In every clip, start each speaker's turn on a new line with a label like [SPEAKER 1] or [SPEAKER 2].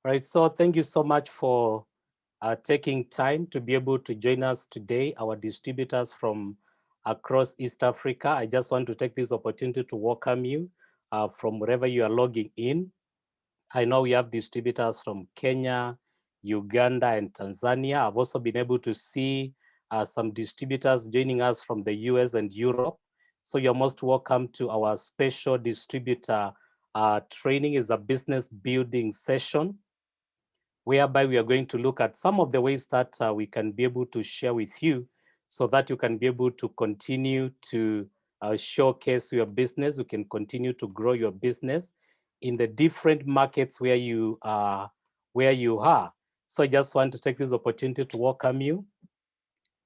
[SPEAKER 1] All right, so thank you so much for taking time to be able to join us today, our distributors from across East Africa. I just want to take this opportunity to welcome you from wherever you are logging in. I know we have distributors from Kenya, Uganda, and Tanzania. I've also been able to see some distributors joining us from the US and Europe. So you're most welcome to our special distributor training. Is a business building session whereby we are going to look at some of the ways that we can be able to share with you so that you can be able to continue to showcase your business. You can continue to grow your business in the different markets where you are. So I just want to take this opportunity to welcome you.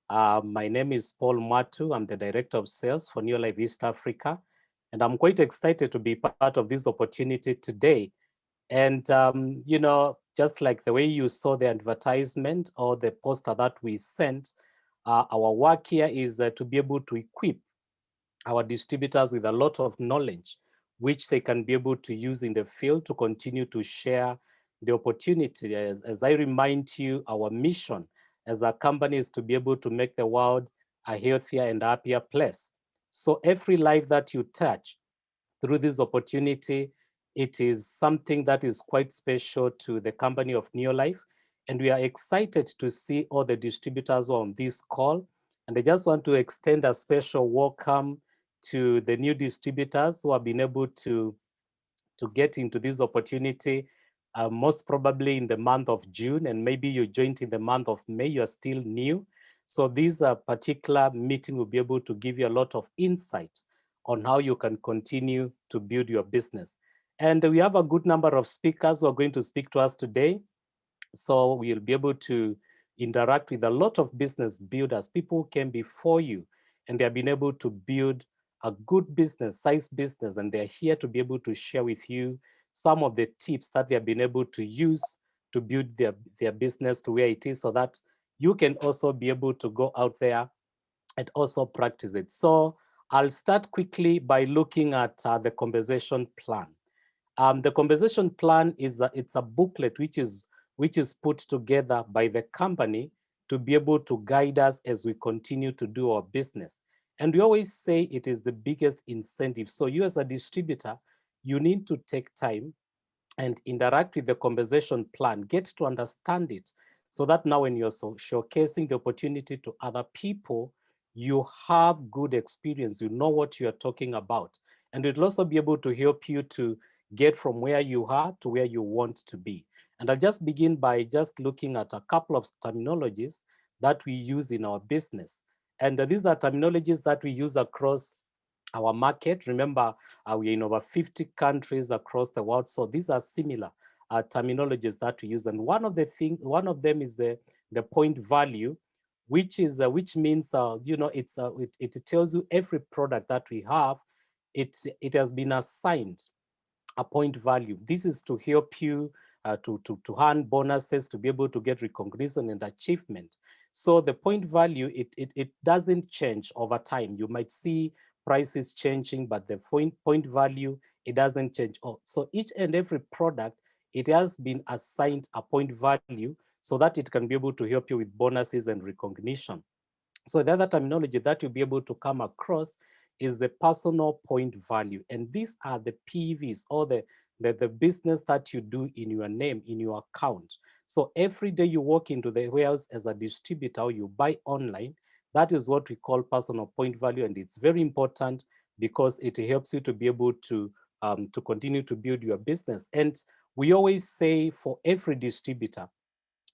[SPEAKER 1] My name is Paul Matu. I'm the Director of Sales for New Life East Africa. And I'm quite excited to be part of this opportunity today. And, just like the way you saw the advertisement or the poster that we sent, our work here is to be able to equip our distributors with a lot of knowledge, which they can be able to use in the field to continue to share the opportunity. As I remind you, our mission as a company is to be able to make the world a healthier and happier place. So every life that you touch, through this opportunity, it is something that is quite special to the company of Neolife. And we are excited to see all the distributors on this call. And I just want to extend a special welcome to the new distributors who have been able to get into this opportunity, most probably in the month of June, and maybe you joined in the month of May, you're still new. So this particular meeting will be able to give you a lot of insight on how you can continue to build your business. And we have a good number of speakers who are going to speak to us today. So we'll be able to interact with a lot of business builders, people who came before you, and they have been able to build a good business, size business, and they're here to be able to share with you some of the tips that they have been able to use to build their business to where it is so that you can also be able to go out there and also practice it. So I'll start quickly by looking at the conversation plan. The conversation plan is it's a booklet which is put together by the company to be able to guide us as we continue to do our business. And we always say it is the biggest incentive. So you as a distributor, you need to take time and interact with the conversation plan, get to understand it, so that now when you're showcasing the opportunity to other people, you have good experience, you know what you're talking about. And it'll also be able to help you to get from where you are to where you want to be. And I'll just begin by just looking at a couple of terminologies that we use in our business. And these are terminologies that we use across our market. Remember, we're in over 50 countries across the world. So these are similar terminologies that we use. And one of them is the point value, which means it tells you every product that we have, it has been assigned a point value. This is to help you to earn bonuses, to be able to get recognition and achievement. So the point value, it doesn't change over time. You might see prices changing, but the point value, it doesn't change. So each and every product, it has been assigned a point value so that it can be able to help you with bonuses and recognition. So the other terminology that you'll be able to come across is the personal point value. And these are the PVs, or the business that you do in your name, in your account. So every day you walk into the warehouse as a distributor, or you buy online, that is what we call personal point value. And it's very important because it helps you to be able to continue to build your business. And we always say for every distributor,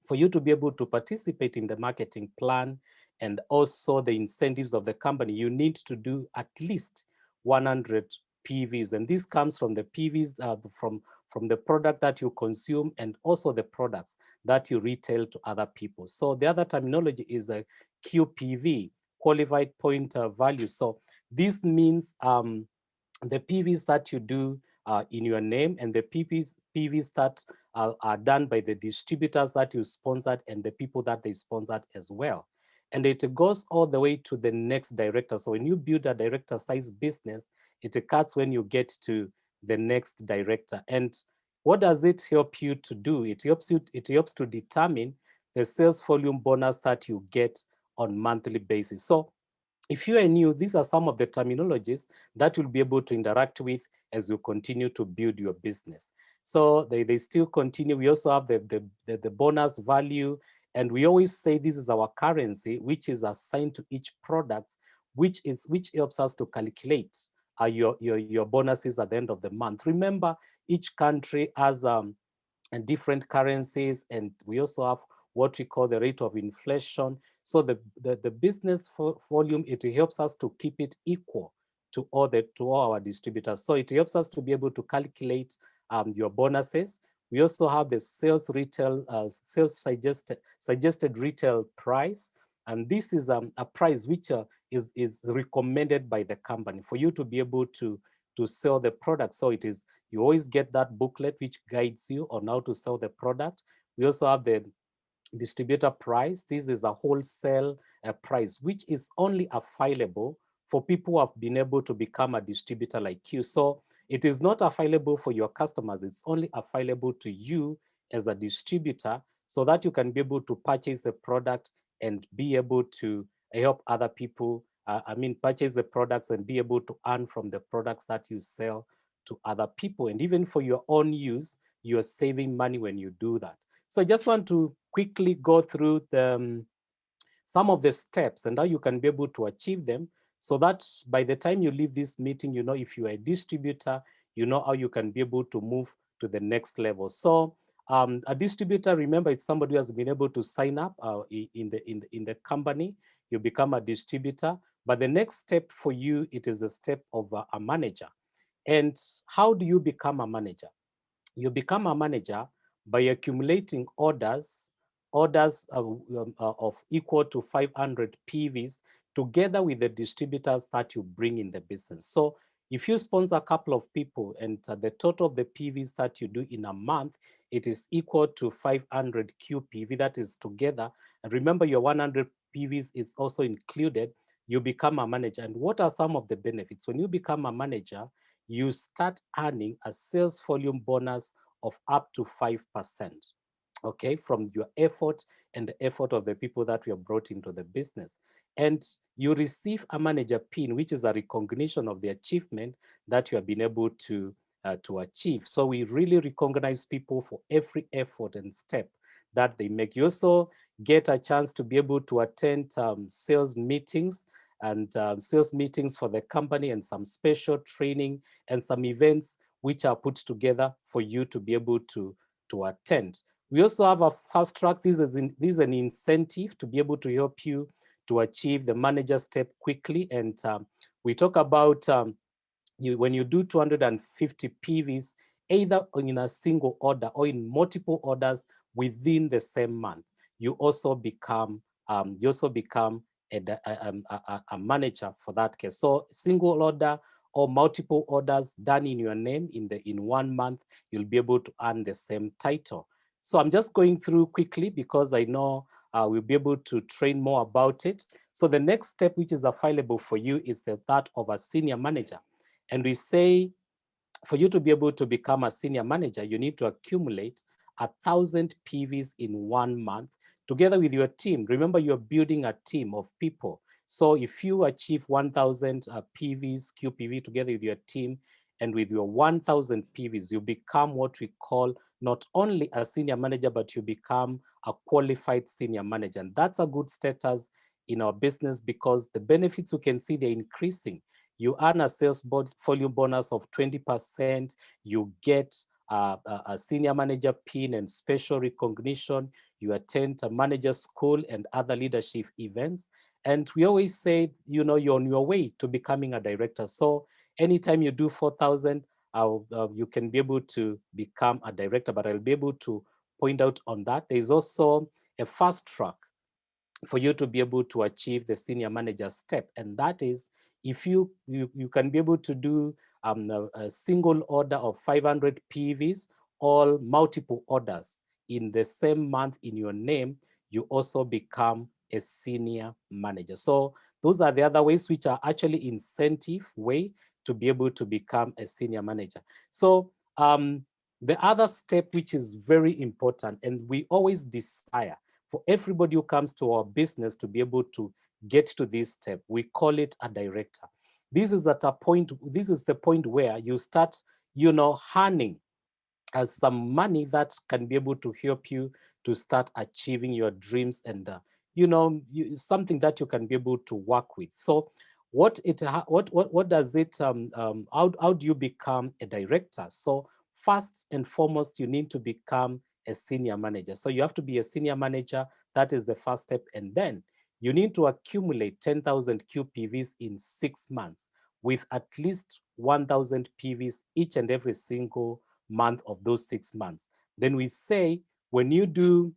[SPEAKER 1] for you to be able to participate in the marketing plan and also the incentives of the company, you need to do at least 100 PVs. And this comes from the PVs from the product that you consume and also the products that you retail to other people. So the other terminology is a QPV, qualified point value. So this means the PVs that you do in your name, and the PVs that are done by the distributors that you sponsored and the people that they sponsored as well. And it goes all the way to the next director. So when you build a director size business, it cuts when you get to the next director. And What does it help you to do? It helps to determine the sales volume bonus that you get on monthly basis. So if you are new, these are some of the terminologies that you'll be able to interact with as you continue to build your business. So they still continue. We also have the bonus value. And we always say this is our currency, which is assigned to each product, which helps us to calculate your bonuses at the end of the month. Remember, each country has and different currencies, and we also have what we call the rate of inflation. So the business volume, it helps us to keep it equal to all our distributors. So it helps us to be able to calculate your bonuses. We also have the sales suggested retail price, and this is a price which is recommended by the company for you to be able to sell the product. So you always get that booklet which guides you on how to sell the product. We also have the distributor price. This is a wholesale price, which is only available for people who have been able to become a distributor like you. So it is not available for your customers. It's only available to you as a distributor so that you can be able to purchase the product and be able to help other people, purchase the products and be able to earn from the products that you sell to other people. And even for your own use, you are saving money when you do that. So I just want to quickly go through some of the steps and how you can be able to achieve them so that by the time you leave this meeting, you know, if you are a distributor, you know how you can be able to move to the next level. So a distributor, remember, it's somebody who has been able to sign up in the company. You become a distributor. But the next step for you, it is the step of a manager. And how do you become a manager? You become a manager by accumulating orders of equal to 500 PVs together with the distributors that you bring in the business. So if you sponsor a couple of people and the total of the PVs that you do in a month, it is equal to 500 QPV, that is together. And remember, your 100 PVs is also included. You become a manager. And what are some of the benefits? When you become a manager, you start earning a sales volume bonus of up to 5%, okay, from your effort and the effort of the people that you have brought into the business. And you receive a manager pin, which is a recognition of the achievement that you have been able to achieve. So we really recognize people for every effort and step that they make. You also get a chance to be able to attend sales meetings and sales meetings for the company and some special training and some events which are put together for you to be able to attend. We also have a fast track. This is an incentive to be able to help you to achieve the manager step quickly. And we talk about when you do 250 PVs, either in a single order or in multiple orders within the same month, you also become a manager for that case. So single order or multiple orders done in your name in 1 month, you'll be able to earn the same title. So I'm just going through quickly because I know we'll be able to train more about it. So the next step which is available for you is that of a senior manager. And we say for you to be able to become a senior manager, you need to accumulate 1,000 PVs in 1 month together with your team. Remember, you're building a team of people. So if you achieve 1,000 PVs, QPV together with your team and with your 1,000 PVs, you become what we call not only a senior manager, but you become a qualified senior manager. And that's a good status in our business because the benefits you can see they're increasing. You earn a sales volume bonus of 20%. You get a senior manager pin and special recognition. You attend a manager school and other leadership events. And we always say, you know, you're on your way to becoming a director. So anytime you do 4,000, you can be able to become a director, but I'll be able to point out on that. There's also a fast track for you to be able to achieve the senior manager step. And that is if you can be able to do a single order of 500 PVs or multiple orders in the same month in your name, you also become a senior manager. So those are the other ways which are actually incentive way to be able to become a senior manager. So The other step, which is very important, and we always desire for everybody who comes to our business to be able to get to this step, we call it a director. This is at a point, this is the point where you start, earning as some money that can be able to help you to start achieving your dreams, and something that you can be able to work with. So what does it how do you become a director? So first and foremost, you need to become a senior manager. So you have to be a senior manager. That is the first step. And then you need to accumulate 10,000 QPVs in 6 months, with at least 1,000 PVs each and every single month of those 6 months. Then we say, when you do,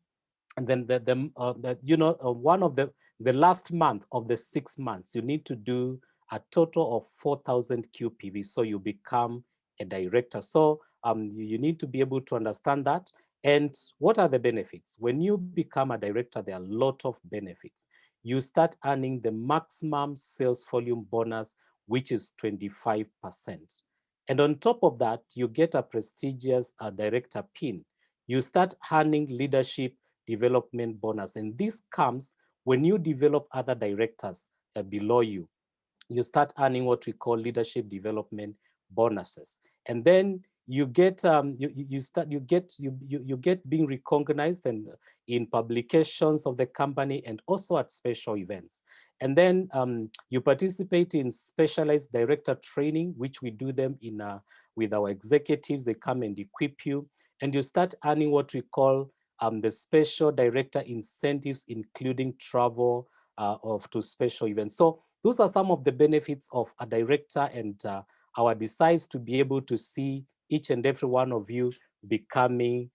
[SPEAKER 1] and then one of the last month of the 6 months, you need to do a total of 4,000 QPV. So you become a director. So you need to be able to understand that. And what are the benefits? When you become a director, there are a lot of benefits. You start earning the maximum sales volume bonus, which is 25%. And on top of that, you get a prestigious director pin. You start earning leadership development bonus. And this comes when you develop other directors below you. You start earning what we call leadership development bonuses. And then you get you get being recognized and in publications of the company, and also at special events. And then you participate in specialized director training, which we do them in with our executives. They come and equip you, and you start earning what we call the special director incentives, including travel to special events. So those are some of the benefits of a director, and our desires to be able to see each and every one of you becoming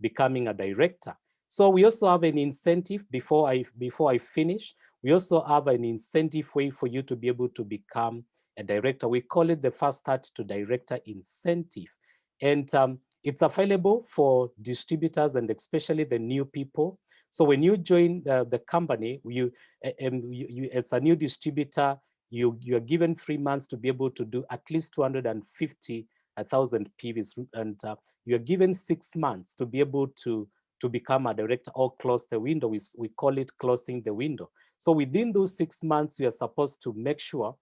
[SPEAKER 1] becoming a director. So we also have an incentive before I finish. We also have an incentive way for you to be able to become a director. We call it the Fast Start to Director Incentive. And it's available for distributors and especially the new people. So when you join the company, as a new distributor, you are given 3 months to be able to do at least 250,000 PVs, and you are given 6 months to be able to become a director or close the window. We call it closing the window. So within those 6 months, you are supposed to make sure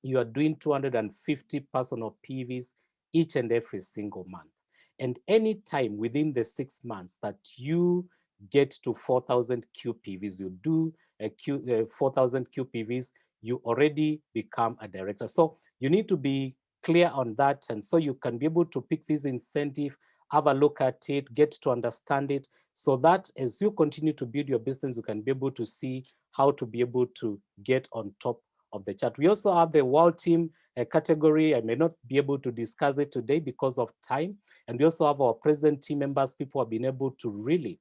[SPEAKER 1] you are doing 250 personal PVs each and every single month. And any time within the 6 months that you get to 4,000 QPVs, you do 4,000 QPVs, you already become a director. So you need to be clear on that. And so you can be able to pick this incentive, have a look at it, get to understand it, so that as you continue to build your business, you can be able to see how to be able to get on top of the chart. We also have the World Team category. I may not be able to discuss it today because of time. And we also have our present team members. People have been able to really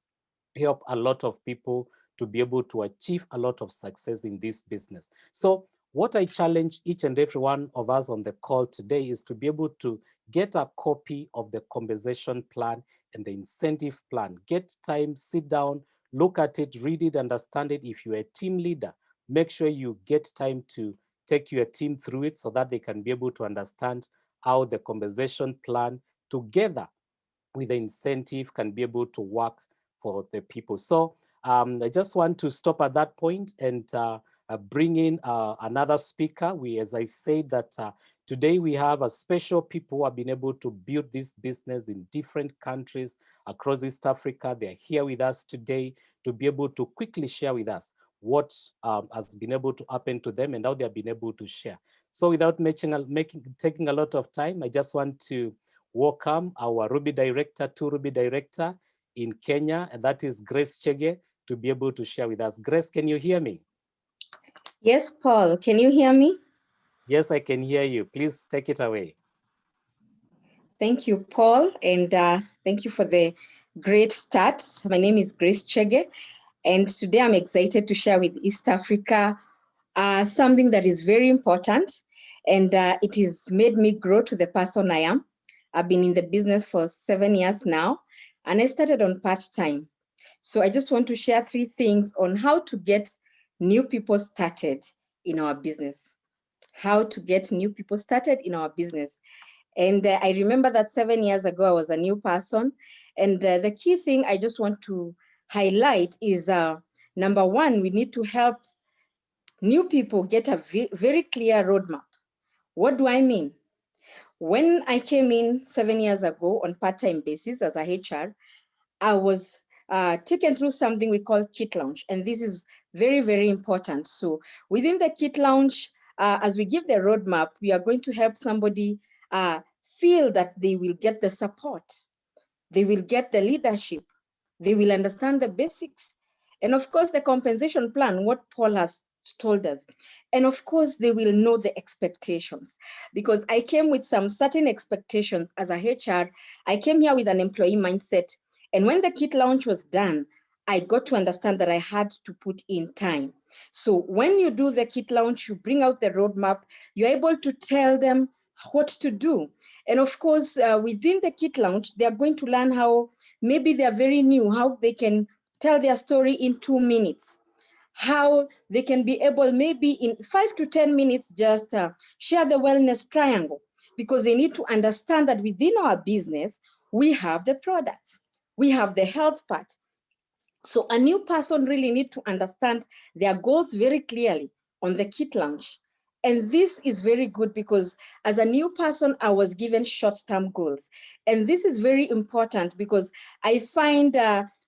[SPEAKER 1] help a lot of people to be able to achieve a lot of success in this business. So what I challenge each and every one of us on the call today is to be able to get a copy of the compensation plan and the incentive plan. Get time, sit down, look at it, read it, understand it. If you're a team leader, make sure you get time to take your team through it so that they can be able to understand how the compensation plan together with the incentive can be able to work for the people. So I just want to stop at that point and bring in another speaker. As I said, that today we have a special people who have been able to build this business in different countries across East Africa. They're here with us today to be able to quickly share with us what has been able to happen to them and how they have been able to share. So without taking a lot of time, I just want to welcome our Ruby director, Ruby director in Kenya, and that is Grace Chege, to be able to share with us. Grace, can you hear me?
[SPEAKER 2] Yes, Paul, can you hear me?
[SPEAKER 1] Yes, I can hear you. Please take it away.
[SPEAKER 2] Thank you, Paul, and thank you for the great start. My name is Grace Chege, and today I'm excited to share with East Africa something that is very important, and it has made me grow to the person I am. I've been in the business for 7 years now, and I started on part-time. So I just want to share 3 things on how to get new people started in our business. How to get new people started in our business. And I remember that 7 years ago, I was a new person. And the key thing I just want to highlight is number one, we need to help new people get a very clear roadmap. What do I mean? When I came in 7 years ago on part-time basis as a HR, I was taken through something we call kit launch. And this is very, very important. So within the kit launch, as we give the roadmap, we are going to help somebody feel that they will get the support, they will get the leadership, they will understand the basics. And of course, the compensation plan, what Paul has told us. And of course, they will know the expectations, because I came with some certain expectations as a HR. I came here with an employee mindset. And when the kit launch was done, I got to understand that I had to put in time. So when you do the kit launch, you bring out the roadmap, you're able to tell them what to do. And of course, within the kit launch, they are going to learn how, maybe they are very new, how they can tell their story in 2 minutes, how they can be able, maybe in 5 to 10 minutes, just share the wellness triangle, because they need to understand that within our business, we have the products, we have the health part. So a new person really need to understand their goals very clearly on the kit launch. And this is very good because as a new person, I was given short-term goals. And this is very important because I find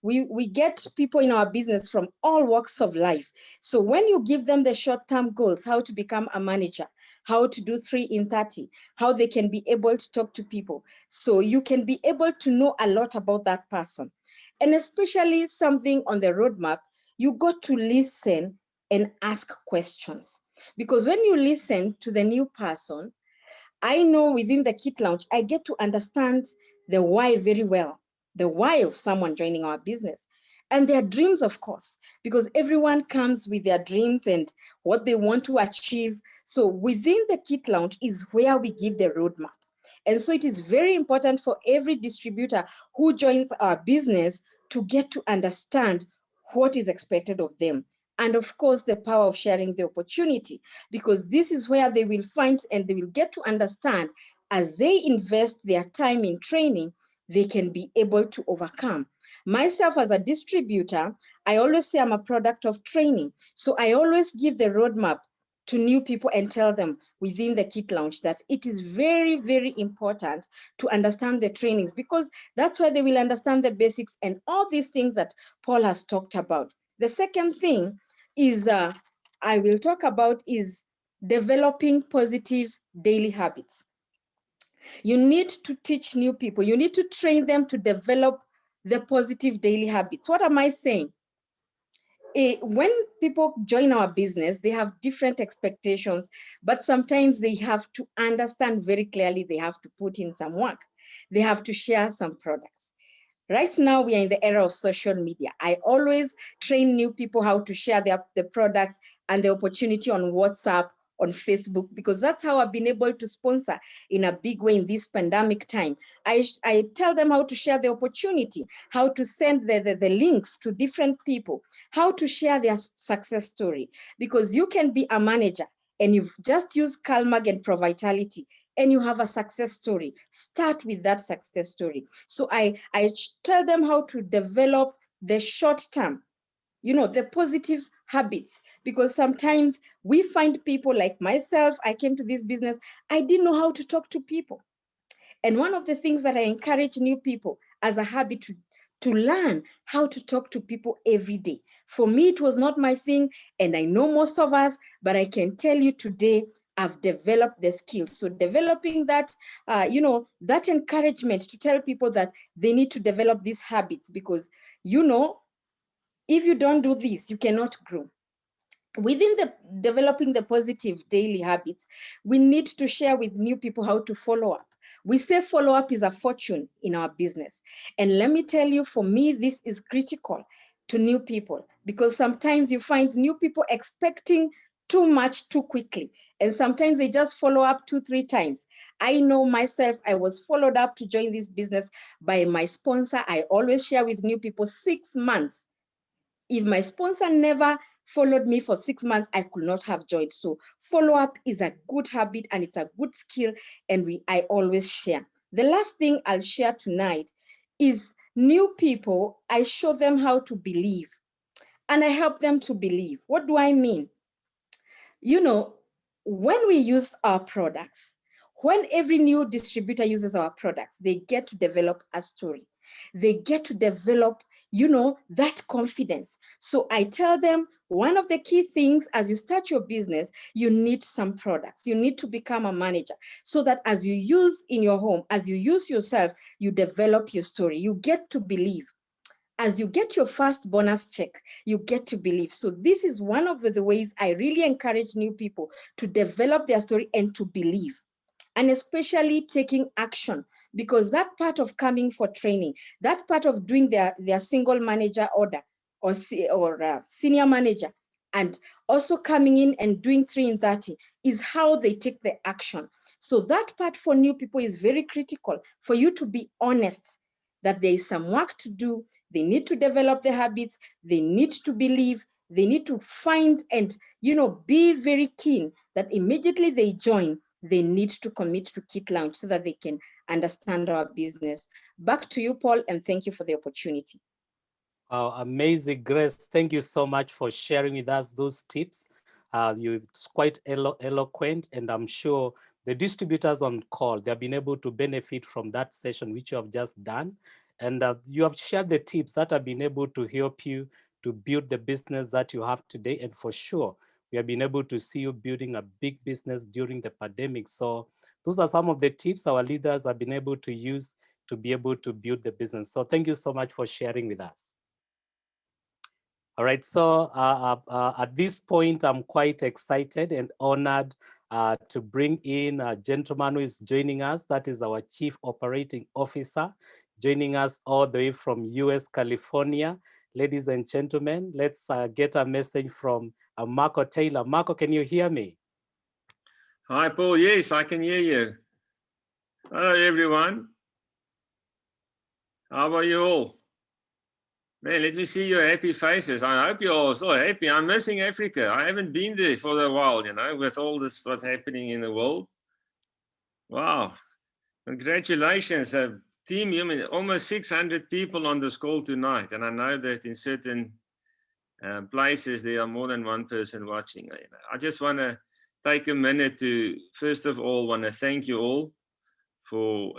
[SPEAKER 2] we get people in our business from all walks of life. So when you give them the short-term goals, how to become a manager, how to do 3 in 30, how they can be able to talk to people. So you can be able to know a lot about that person. And especially something on the roadmap, you got to listen and ask questions. Because when you listen to the new person, I know within the kit launch, I get to understand the why very well, the why of someone joining our business and their dreams, of course, because everyone comes with their dreams and what they want to achieve. So within the kit launch is where we give the roadmap. And so it is very important for every distributor who joins our business to get to understand what is expected of them. And of course, the power of sharing the opportunity, because this is where they will find and they will get to understand as they invest their time in training, they can be able to overcome. Myself as a distributor, I always say I'm a product of training. So I always give the roadmap to new people and tell them within the kit launch that it is very, very important to understand the trainings, because that's where they will understand the basics and all these things that Paul has talked about. The second thing is I will talk about is developing positive daily habits. You need to teach new people, you need to train them to develop the positive daily habits. What am I saying? When people join our business, they have different expectations, but sometimes they have to understand very clearly they have to put in some work. They have to share some products. Right now, we are in the era of social media. I always train new people how to share the products and the opportunity on WhatsApp, on Facebook, because that's how I've been able to sponsor in a big way in this pandemic time. I tell them how to share the opportunity, how to send the links to different people, how to share their success story, because you can be a manager and you've just used CalMag and ProVitality and you have a success story. Start with that success story. So I tell them how to develop the short term, the positive habits, because sometimes we find people like myself. I came to this business, I didn't know how to talk to people. And one of the things that I encourage new people as a habit to learn how to talk to people every day. For me, it was not my thing, and I know most of us, but I can tell you today, I've developed the skills. So developing that, that encouragement to tell people that they need to develop these habits, because, if you don't do this, you cannot grow. Within the developing the positive daily habits, we need to share with new people how to follow up. We say follow up is a fortune in our business. And let me tell you, for me, this is critical to new people, because sometimes you find new people expecting too much too quickly. And sometimes they just follow up 2-3 times. I know myself, I was followed up to join this business by my sponsor. I always share with new people 6 months. If my sponsor never followed me for 6 months, I could not have joined. So follow-up is a good habit and it's a good skill, and I always share. The last thing I'll share tonight is new people. I show them how to believe and I help them to believe. What do I mean? You know, when we use our products, when every new distributor uses our products, they get to develop a story. They get to develop, that confidence. So I tell them one of the key things as you start your business, you need some products. You need to become a manager so that as you use in your home, as you use yourself, you develop your story. You get to believe. As you get your first bonus check, you get to believe. So this is one of the ways I really encourage new people to develop their story and to believe, and especially taking action, because that part of coming for training, that part of doing their single manager order or senior manager, and also coming in and doing 3 in 30 is how they take the action. So that part for new people is very critical, for you to be honest that there is some work to do. They need to develop the habits. They need to believe. They need to find and, be very keen that immediately they join, they need to commit to Kit Lounge so that they can understand our business. Back to you, Paul, and thank you for the opportunity.
[SPEAKER 1] Amazing, Grace. Thank you so much for sharing with us those tips. You're quite eloquent, and I'm sure the distributors on call, they've been able to benefit from that session which you have just done. And you have shared the tips that have been able to help you to build the business that you have today. And for sure, we have been able to see you building a big business during the pandemic. So those are some of the tips our leaders have been able to use to be able to build the business. So thank you so much for sharing with us. All right, so at this point, I'm quite excited and honored to bring in a gentleman who is joining us. That is our Chief Operating Officer, joining us all the way from US, California. Ladies and gentlemen, let's get a message from Marco Taylor. Marco, can you hear me?
[SPEAKER 3] Hi, Paul. Yes, I can hear you. Hello, everyone. How are you all? Man, let me see your happy faces. I hope you're all so happy. I'm missing Africa. I haven't been there for a while, with all this, what's happening in the world. Wow. Congratulations. Team, almost 600 people on this call tonight. And I know that in certain places, there are more than one person watching. I just want to take a minute to, first of all, want to thank you all for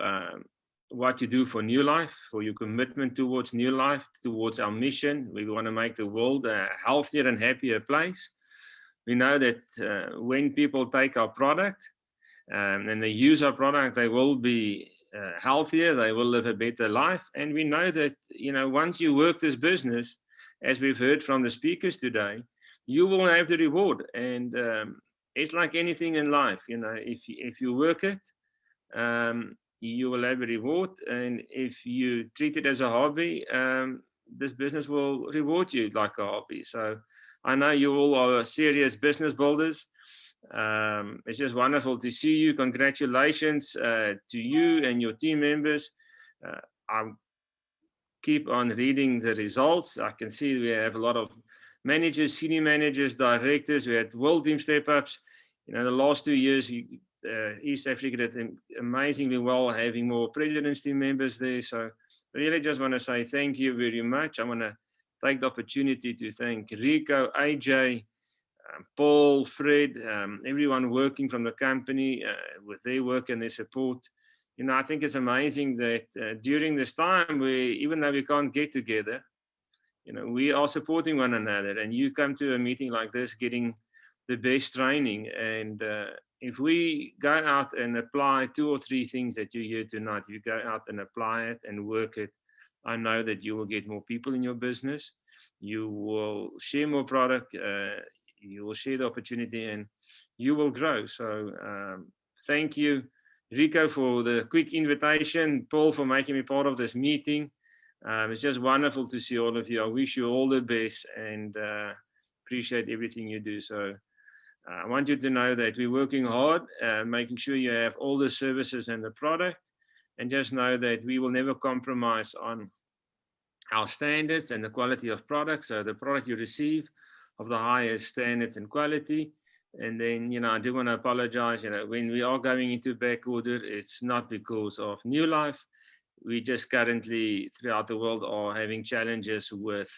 [SPEAKER 3] what you do for New Life, for your commitment towards New Life, towards our mission. We want to make the world a healthier and happier place. We know that when people take our product and they use our product, they will be healthier, they will live a better life. And we know that, once you work this business, as we've heard from the speakers today, you will have the reward. And it's like anything in life, if you work it, you will have a reward. And if you treat it as a hobby, this business will reward you like a hobby. So I know you all are serious business builders. It's just wonderful to see you. Congratulations to you and your team members. I keep on reading the results. I can see we have a lot of managers, senior managers, directors. We had world team step-ups. The last 2 years, East Africa did amazingly well, having more presidents team members there. So I really just want to say thank you very much. I want to take the opportunity to thank Ricco, AJ, Paul, Fred, everyone working from the company with their work and their support. I think it's amazing that during this time, even though we can't get together, we are supporting one another. And you come to a meeting like this, getting the best training. And if we go out and apply 2 or 3 things that you hear tonight, you go out and apply it and work it, I know that you will get more people in your business. You will share more product. You will share the opportunity and you will grow. So thank you, Ricco, for the quick invitation. Paul, for making me part of this meeting. It's just wonderful to see all of you. I wish you all the best and appreciate everything you do. So I want you to know that we're working hard, making sure you have all the services and the product, and just know that we will never compromise on our standards and the quality of products. So the product you receive of the highest standards and quality. And then, I do want to apologize, when we are going into back order, it's not because of New Life. We just currently throughout the world are having challenges with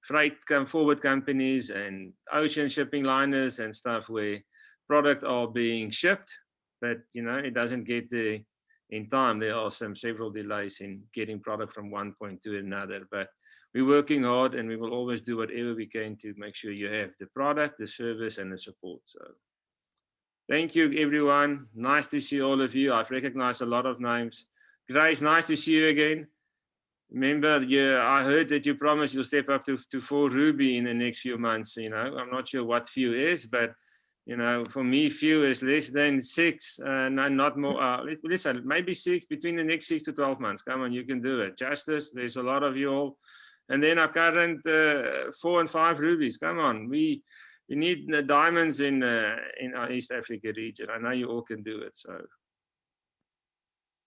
[SPEAKER 3] freight come forward companies and ocean shipping liners and stuff where product are being shipped, but it doesn't get there in time. There are several delays in getting product from one point to another, but we're working hard and we will always do whatever we can to make sure you have the product, the service, and the support. So thank you, everyone. Nice to see all of you. I've recognized a lot of names. Grace, nice to see you again. Remember, I heard that you promised you'll step up to 4 Ruby in the next few months. I'm not sure what few is, but for me, few is less than 6, no, not more. Listen, maybe 6 between the next 6 to 12 months. Come on, you can do it. Justice, there's a lot of you all. And then our current 4 and 5 rubies. Come on, we need the diamonds in our East Africa region. I know you all can do it. So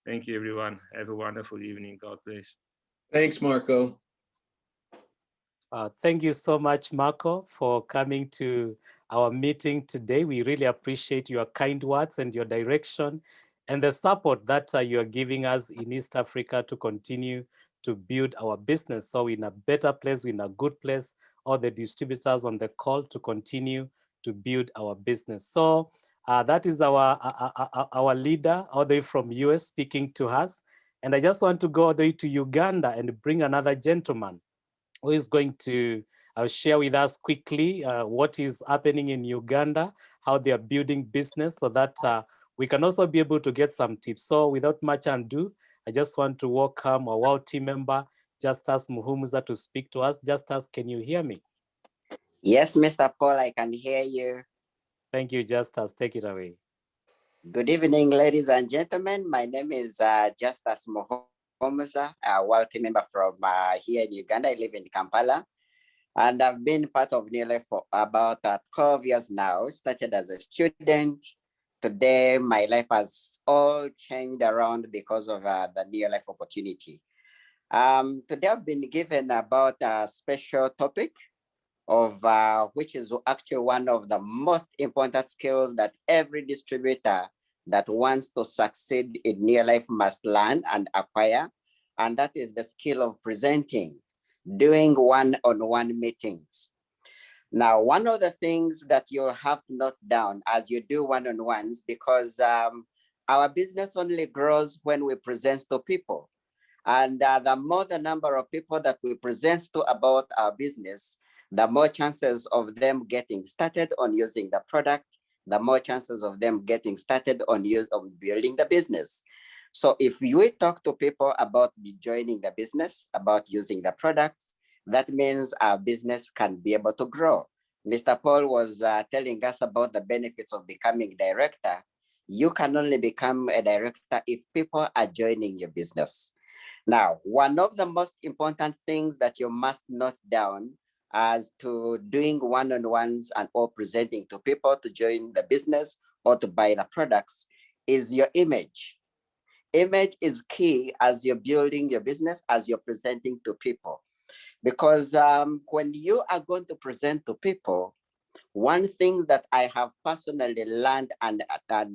[SPEAKER 3] thank you, everyone. Have a wonderful evening. God bless.
[SPEAKER 4] Thanks, Marco.
[SPEAKER 1] Thank you so much, Marco, for coming to our meeting today. We really appreciate your kind words and your direction and the support that you are giving us in East Africa to continue to build our business. So we're in a better place, we're in a good place, all the distributors on the call to continue to build our business. So that is our leader all the way from US speaking to us. And I just want to go all the way to Uganda and bring another gentleman who is going to share with us quickly what is happening in Uganda, how they are building business, so that we can also be able to get some tips. So without much ado, I just want to welcome our WOW team member, Justus Muhumuza, to speak to us. Justus, can you hear me?
[SPEAKER 5] Yes, Mr. Paul, I can hear you.
[SPEAKER 1] Thank you, Justus. Take it away.
[SPEAKER 5] Good evening, ladies and gentlemen. My name is Justus Muhumuza, a WOW team member from here in Uganda. I live in Kampala. And I've been part of New Life for about 12 years now. Started as a student. Today, my life has all changed around because of the New Life opportunity. Today, I've been given about a special topic of which is actually one of the most important skills that every distributor that wants to succeed in New Life must learn and acquire. And that is the skill of presenting, doing one-on-one meetings. Now, one of the things that you'll have to note down as you do one-on-ones, because our business only grows when we present to people. And the more the number of people that we present to about our business, the more chances of them getting started on using the product, the more chances of them getting started on building the business. So if we talk to people about joining the business, about using the product, that means our business can be able to grow. Mr. Paul was telling us about the benefits of becoming a director. You can only become a director if people are joining your business. Now, one of the most important things that you must note down as to doing one-on-ones and or presenting to people to join the business or to buy the products is your image. Image is key as you're building your business, as you're presenting to people. Because when you are going to present to people, one thing that I have personally learned and got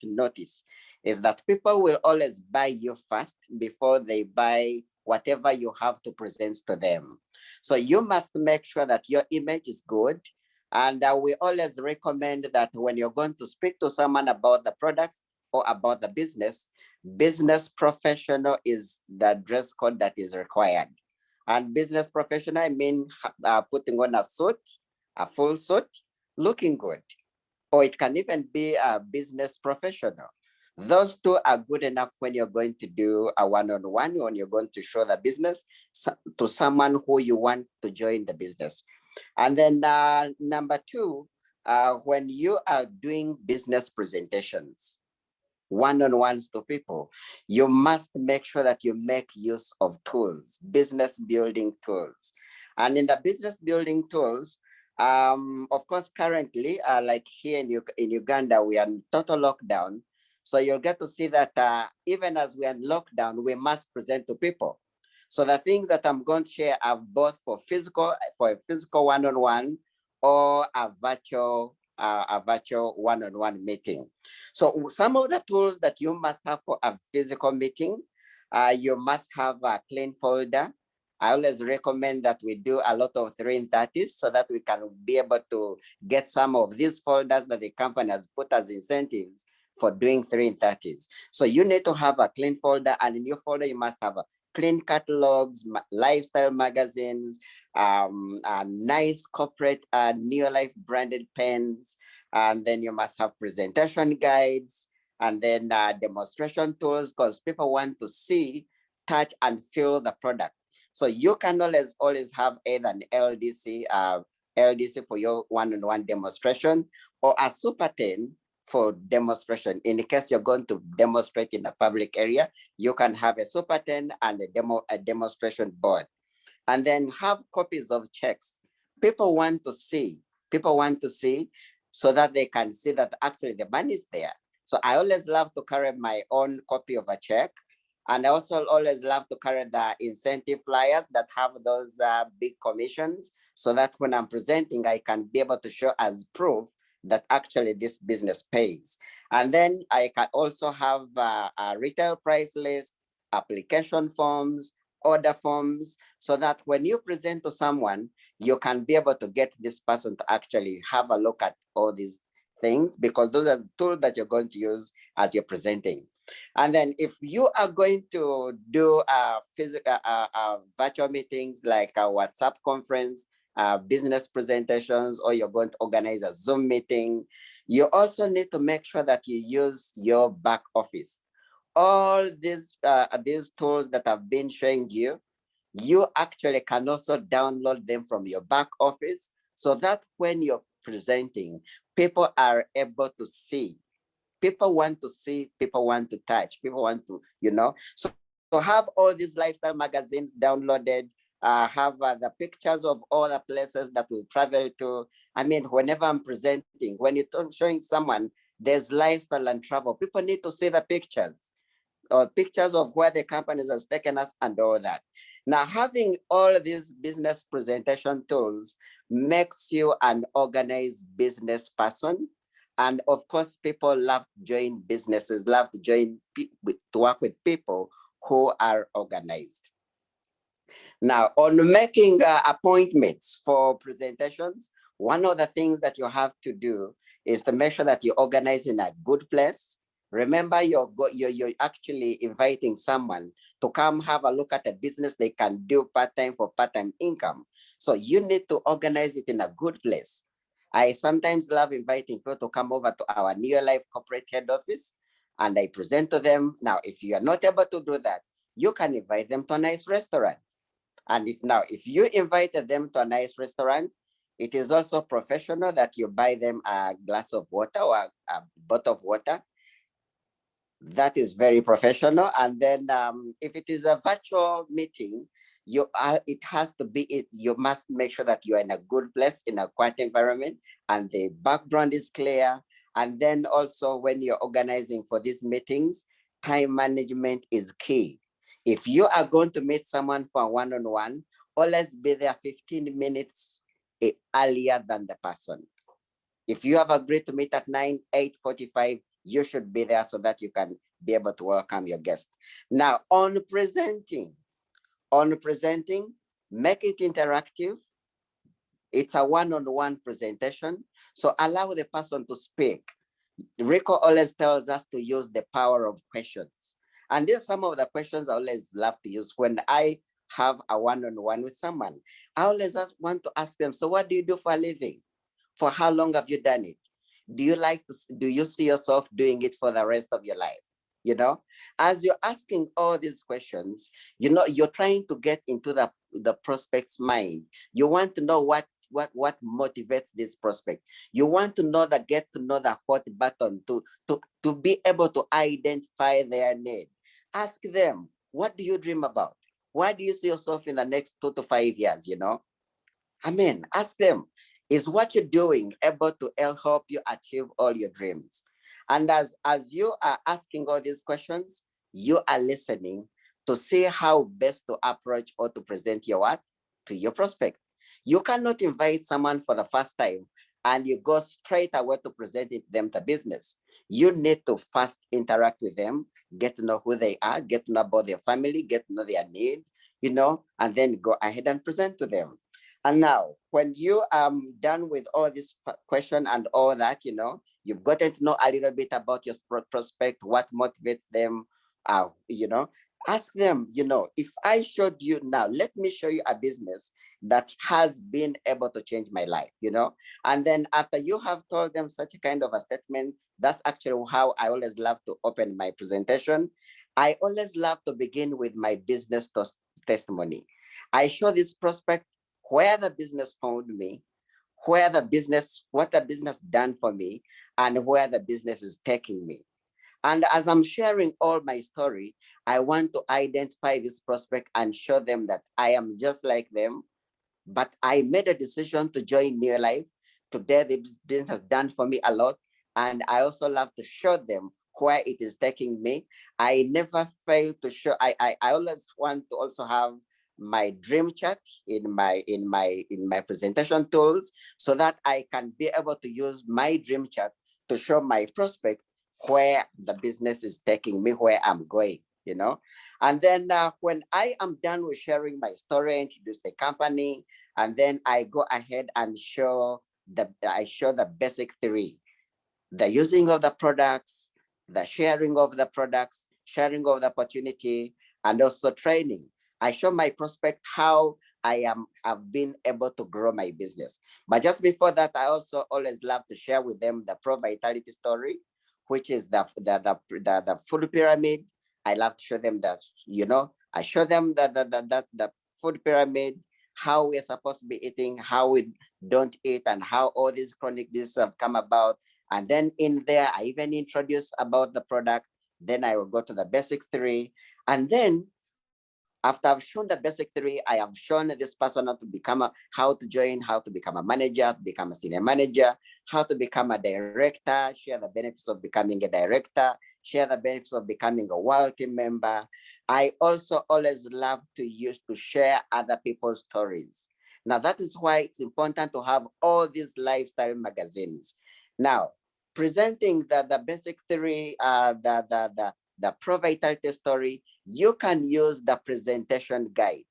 [SPEAKER 5] to notice is that people will always buy you first before they buy whatever you have to present to them. So you must make sure that your image is good. And we always recommend that when you're going to speak to someone about the products or about the business professional is the dress code that is required. And business professional, I mean putting on a suit, a full suit, looking good. Or it can even be a business professional. Those two are good enough when you're going to do a one-on-one, when you're going to show the business to someone who you want to join the business. And then number two, when you are doing business presentations, one-on-ones to people, you must make sure that you make use of tools, business building tools. And in the business building tools, of course, currently, like here in Uganda, we are in total lockdown. So you'll get to see that even as we are in lockdown, we must present to people. So the things that I'm going to share are both for a physical one-on-one, or a virtual one-on-one meeting. So some of the tools that you must have for a physical meeting, you must have a clean folder. I always recommend that we do a lot of 3 in 30s so that we can be able to get some of these folders that the company has put as incentives for doing 3 in 30s. So you need to have a clean folder, and in your folder, you must have a clean catalogs, lifestyle magazines, nice corporate Neolife branded pens, and then you must have presentation guides, and then demonstration tools, because people want to see, touch, and feel the product. So you can always have either an LDC for your one-on-one demonstration, or a Super 10 for demonstration. In case you're going to demonstrate in a public area, you can have a Super 10 and a demonstration board. And then have copies of checks. People want to see so that they can see that actually the money is there. So I always love to carry my own copy of a check. And I also always love to carry the incentive flyers that have those big commissions, so that when I'm presenting, I can be able to show as proof that actually this business pays. And then I can also have a retail price list, application forms, order forms, so that when you present to someone, you can be able to get this person to actually have a look at all these things, because those are the tools that you're going to use as you're presenting. And then if you are going to do physical virtual meetings like a WhatsApp conference, business presentations, or you're going to organize a Zoom meeting, you also need to make sure that you use your back office. All these tools that I've been showing you, you actually can also download them from your back office, so that when you're presenting, people are able to see. People want to see, people want to touch, people want to, so have all these lifestyle magazines downloaded, have the pictures of all the places that we travel to. I mean, whenever I'm presenting, when you're showing someone there's lifestyle and travel, people need to see the pictures, or pictures of where the companies has taken us and all that. Now, having all these business presentation tools makes you an organized business person. And of course, people love to join businesses, love to to work with people who are organized. Now, on making appointments for presentations, one of the things that you have to do is to make sure that you organize in a good place. Remember, you're actually inviting someone to come have a look at a business they can do part-time for part-time income. So you need to organize it in a good place. I sometimes love inviting people to come over to our Neolife corporate head office, and I present to them. Now, if you are not able to do that, you can invite them to a nice restaurant. And if you invited them to a nice restaurant, it is also professional that you buy them a glass of water or a bottle of water. That is very professional. And then if it is a virtual meeting, you must make sure that you are in a good place, in a quiet environment, and the background is clear. And then also when you're organizing for these meetings, time management is key. If you are going to meet someone for a one-on-one, always be there 15 minutes earlier than the person. If you have agreed to meet at 8:45, you should be there so that you can be able to welcome your guest. Now, on presenting, make it interactive. It's a one-on-one presentation, so allow the person to speak. Ricco always tells us to use the power of questions. And there's some of the questions I always love to use when I have a one-on-one with someone. I always want to ask them, so what do you do for a living? For how long have you done it? Do you see yourself doing it for the rest of your life? As you're asking all these questions, you're trying to get into the prospect's mind. You want to know what motivates this prospect. You want to get to know the hot button to be able to identify their need. Ask them, what do you dream about? Why do you see yourself in the next 2 to 5 years? Ask them, is what you're doing able to help you achieve all your dreams? And as you are asking all these questions, you are listening to see how best to approach or to present your prospect. You cannot invite someone for the first time and you go straight away to presenting them the business. You need to first interact with them, get to know who they are, get to know about their family, get to know their need, and then go ahead and present to them. And now, when you are done with all this question and all that, you've gotten to know a little bit about your prospect, what motivates them, ask them, if I showed you now, let me show you a business that has been able to change my life, and then after you have told them such a kind of a statement, that's actually how I always love to open my presentation. I always love to begin with my business testimony. I show this prospect where the business found me, what the business done for me, and where the business is taking me. And as I'm sharing all my story, I want to identify this prospect and show them that I am just like them, but I made a decision to join New Life. Today, the business has done for me a lot. And I also love to show them where it is taking me. I never fail to show, I always want to also have my dream chart in my presentation tools so that I can be able to use my dream chart to show my prospect where the business is taking me, where I'm going, And then when I am done with sharing my story, introduce the company, and then I go ahead and show the basic three: the using of the products, the sharing of the products, sharing of the opportunity, and also training. I show my prospect how have been able to grow my business. But just before that, I also always love to share with them the Pro Vitality story, which is the food pyramid. I love to show them that, I show them the food pyramid, how we're supposed to be eating, how we don't eat, and how all these chronic diseases have come about. And then in there, I even introduce about the product. Then I will go to the basic three. And then after I've shown the basic three, I have shown this person how to join, how to become a manager, to become a senior manager, how to become a director, share the benefits of becoming a director, share the benefits of becoming a world team member. I also always love to share other people's stories. Now, that is why it's important to have all these lifestyle magazines. Now, presenting the basic three, the Pro Vitality story, you can use the presentation guide.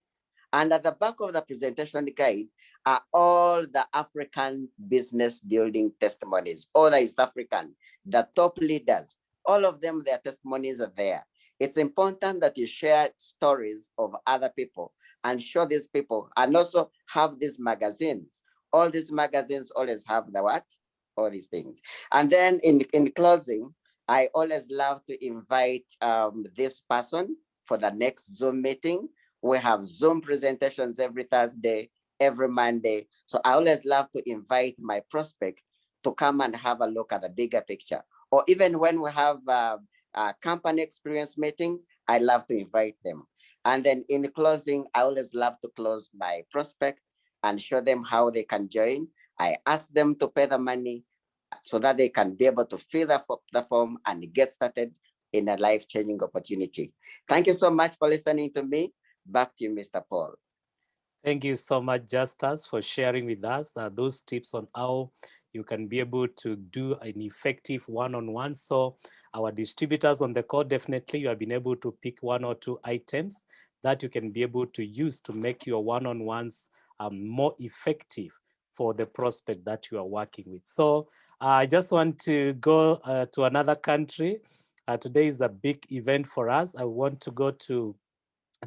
[SPEAKER 5] And at the back of the presentation guide are all the African business building testimonies, all the East African, the top leaders, all of them, their testimonies are there. It's important that you share stories of other people and show these people, and also have these magazines. All these magazines always have the what? All these things. And then in closing, I always love to invite this person for the next Zoom meeting. We have Zoom presentations every Thursday, every Monday. So I always love to invite my prospect to come and have a look at the bigger picture. Or even when we have company experience meetings, I love to invite them. And then in closing, I always love to close my prospect and show them how they can join. I ask them to pay the money so that they can be able to fill the form and get started in a life-changing opportunity. Thank you so much for listening to me. Back to you, Mr. Paul.
[SPEAKER 1] Thank you so much, Justus, for sharing with us those tips on how you can be able to do an effective one-on-one. So our distributors on the call, definitely you have been able to pick one or two items that you can be able to use to make your one-on-ones more effective for the prospect that you are working with. So I just want to go to another country. Today is a big event for us. I want to go to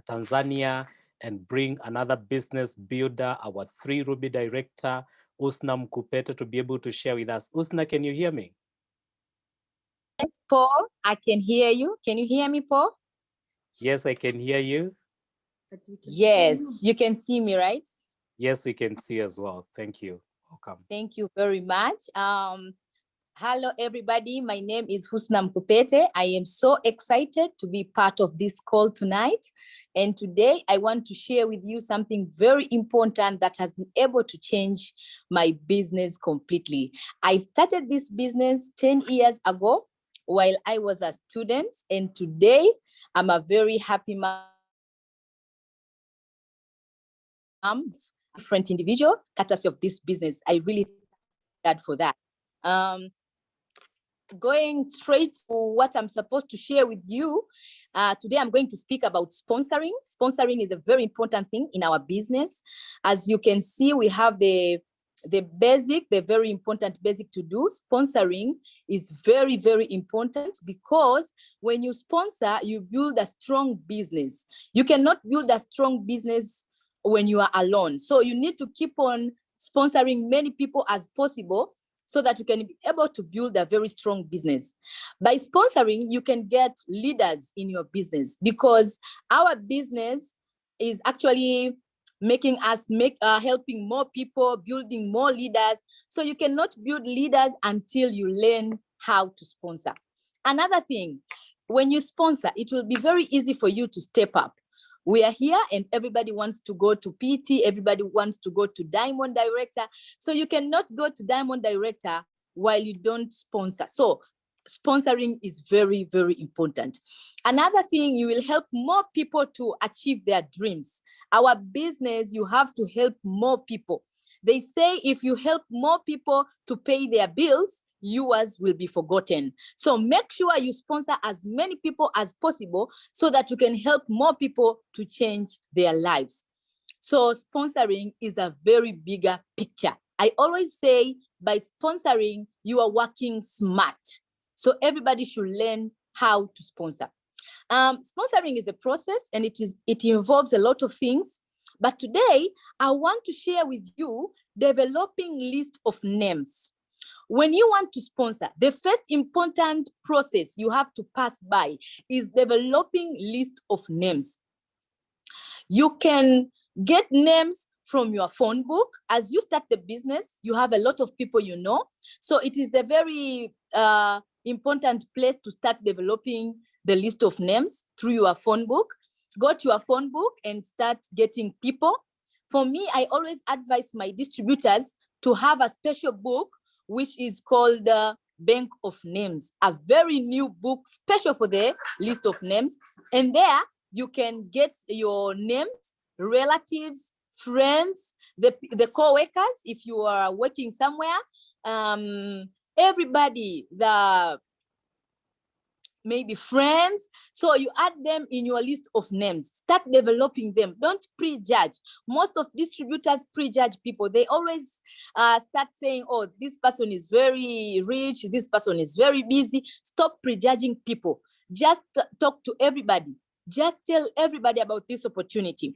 [SPEAKER 1] Tanzania and bring another business builder, our 3 Ruby director, Usna Mkupete, to be able to share with us. Usna, can you hear me?
[SPEAKER 4] Yes, Paul, I can hear you. Can you hear me, Paul?
[SPEAKER 1] Yes, I can hear you.
[SPEAKER 4] Yes, you can see me, right?
[SPEAKER 1] Yes, we can see as well. Thank you. Welcome.
[SPEAKER 4] Thank you very much. Hello, everybody. My name is Husna Mkupete. I am so excited to be part of this call tonight. And today I want to share with you something very important that has been able to change my business completely. I started this business 10 years ago while I was a student. And today I'm a very happy mom. different individual, courtesy of this business. I really glad for that. Going straight to what I'm supposed to share with you, today I'm going to speak about sponsoring. Sponsoring is a very important thing in our business. As you can see, we have the very important basic to do. Sponsoring is very, very important because when you sponsor, you build a strong business. You cannot build a strong business when you are alone. So you need to keep on sponsoring many people as possible so that you can be able to build a very strong business. By sponsoring, you can get leaders in your business because our business is actually making us helping more people, building more leaders. So you cannot build leaders until you learn how to sponsor. Another thing, when you sponsor, it will be very easy for you to step up. We are here and everybody wants to go to PT, everybody wants to go to Diamond Director. So you cannot go to Diamond Director while you don't sponsor. So sponsoring is very, very important. Another thing, you will help more people to achieve their dreams. Our business, you have to help more people. They say if you help more people to pay their bills, yours will be forgotten. So make sure you sponsor as many people as possible so that you can help more people to change their lives. So sponsoring is a very bigger picture. I always say by sponsoring, you are working smart. So everybody should learn how to sponsor. Sponsoring is a process and it involves a lot of things. But today, I want to share with you developing list of names. When you want to sponsor, the first important process you have to pass by is developing list of names. You can get names from your phone book. As you start the business, you have a lot of people you know. So it is a very important place to start developing the list of names through your phone book. Go to your phone book and start getting people. For me, I always advise my distributors to have a special book which is called the Bank of Names, a very new book special for the list of names. And there you can get your names, relatives, friends, the co-workers, if you are working somewhere, everybody, maybe friends. So you add them in your list of names. Start developing them. Don't prejudge. Most of distributors prejudge people. They always start saying, oh, this person is very rich. This person is very busy. Stop prejudging people. Just talk to everybody. Just tell everybody about this opportunity.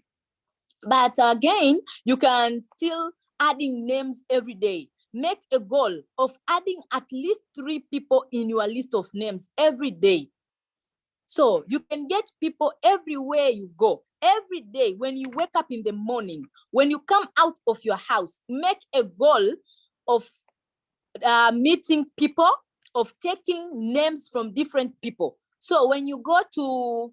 [SPEAKER 4] But again, you can still adding names every day. Make a goal of adding at least 3 people in your list of names every day. So you can get people everywhere you go. Every day when you wake up in the morning, when you come out of your house, make a goal of meeting people, of taking names from different people. So when you go to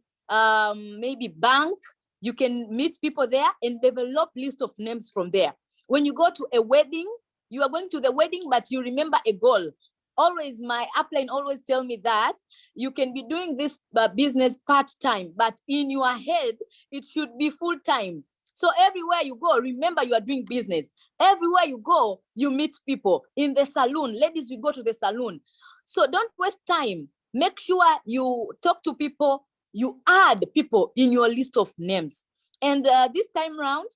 [SPEAKER 4] maybe bank, you can meet people there and develop list of names from there. When you go to a wedding, you are going to the wedding, but you remember a goal. Always, my upline always tell me that you can be doing this business part-time, but in your head, it should be full-time. So everywhere you go, remember you are doing business. Everywhere you go, you meet people. In the salon, ladies, we go to the salon. So don't waste time. Make sure you talk to people, you add people in your list of names. And this time around,